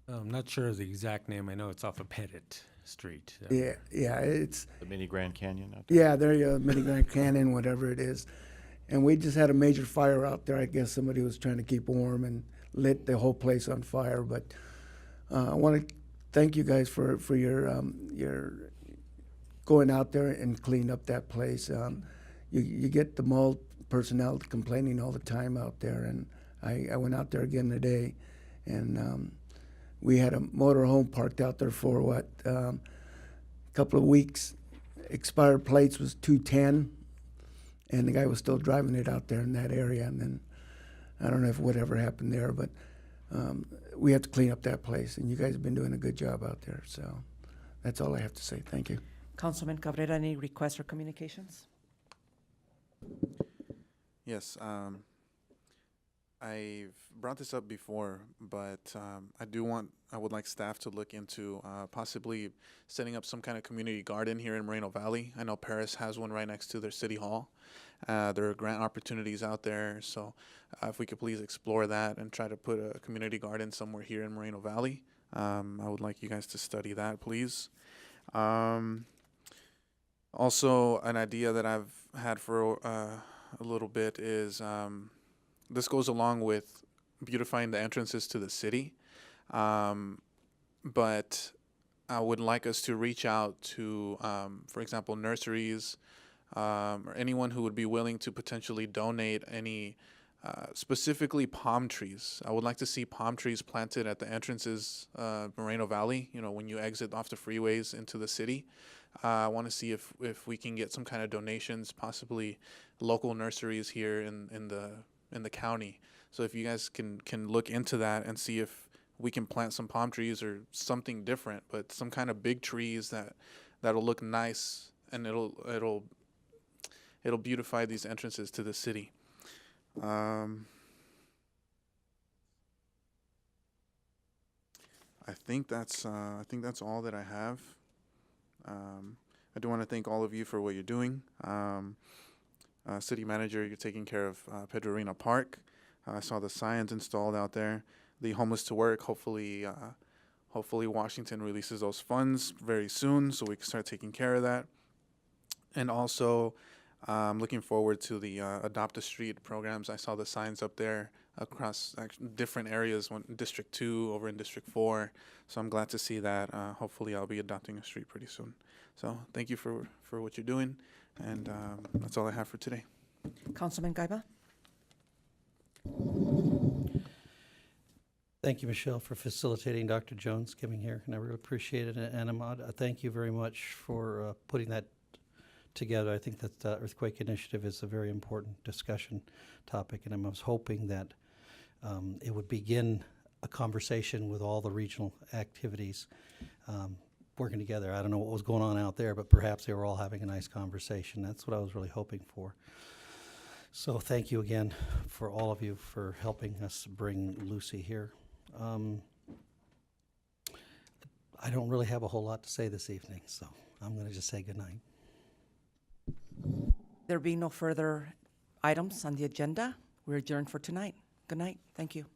I'm not sure of the exact name. I know it's off of Pettit Street. Yeah, it's The mini Grand Canyon out there? Yeah, there you go, Mini Grand Canyon, whatever it is. And we just had a major fire out there. I guess somebody was trying to keep warm and lit the whole place on fire. But I want to thank you guys for your going out there and cleaning up that place. You get the mall personnel complaining all the time out there, and I went out there again today, and we had a motorhome parked out there for a couple of weeks. Expired plates was 210, and the guy was still driving it out there in that area. And then I don't know if whatever happened there, but we have to clean up that place, and you guys have been doing a good job out there. So that's all I have to say. Thank you. Councilman Cabrera, any requests or communications? Yes, I've brought this up before, but I would like staff to look into possibly setting up some kind of community garden here in Moreno Valley. I know Paris has one right next to their city hall. There are grant opportunities out there, so if we could please explore that and try to put a community garden somewhere here in Moreno Valley. I would like you guys to study that, please. Also, an idea that I've had for a little bit is this goes along with beautifying the entrances to the city, but I would like us to reach out to, for example, nurseries or anyone who would be willing to potentially donate any specifically palm trees. I would like to see palm trees planted at the entrances of Moreno Valley, you know, when you exit off the freeways into the city. I want to see if we can get some kind of donations, possibly local nurseries here in the county. So if you guys can look into that and see if we can plant some palm trees or something different, but some kind of big trees that'll look nice, and it'll beautify these entrances to the city. I think that's all that I have. I do want to thank all of you for what you're doing. City manager, you're taking care of Pedrerina Park. I saw the signs installed out there. The homeless to work. Hopefully Washington releases those funds very soon, so we can start taking care of that. And also, looking forward to the Adopt a Street programs. I saw the signs up there across different areas, District 2, over in District 4. So I'm glad to see that. Hopefully I'll be adopting a street pretty soon. So thank you for what you're doing. And that's all I have for today. Councilman Gaiba? Thank you, Michelle, for facilitating Dr. Jones coming here, and I really appreciate it. And Ahmad, thank you very much for putting that together. I think that the Earthquake Initiative is a very important discussion topic, and I was hoping that it would begin a conversation with all the regional activities working together. I don't know what was going on out there, but perhaps they were all having a nice conversation. That's what I was really hoping for. So thank you again for all of you for helping us bring Lucy here. I don't really have a whole lot to say this evening, so I'm going to just say good night. There being no further items on the agenda, we're adjourned for tonight. Good night. Thank you.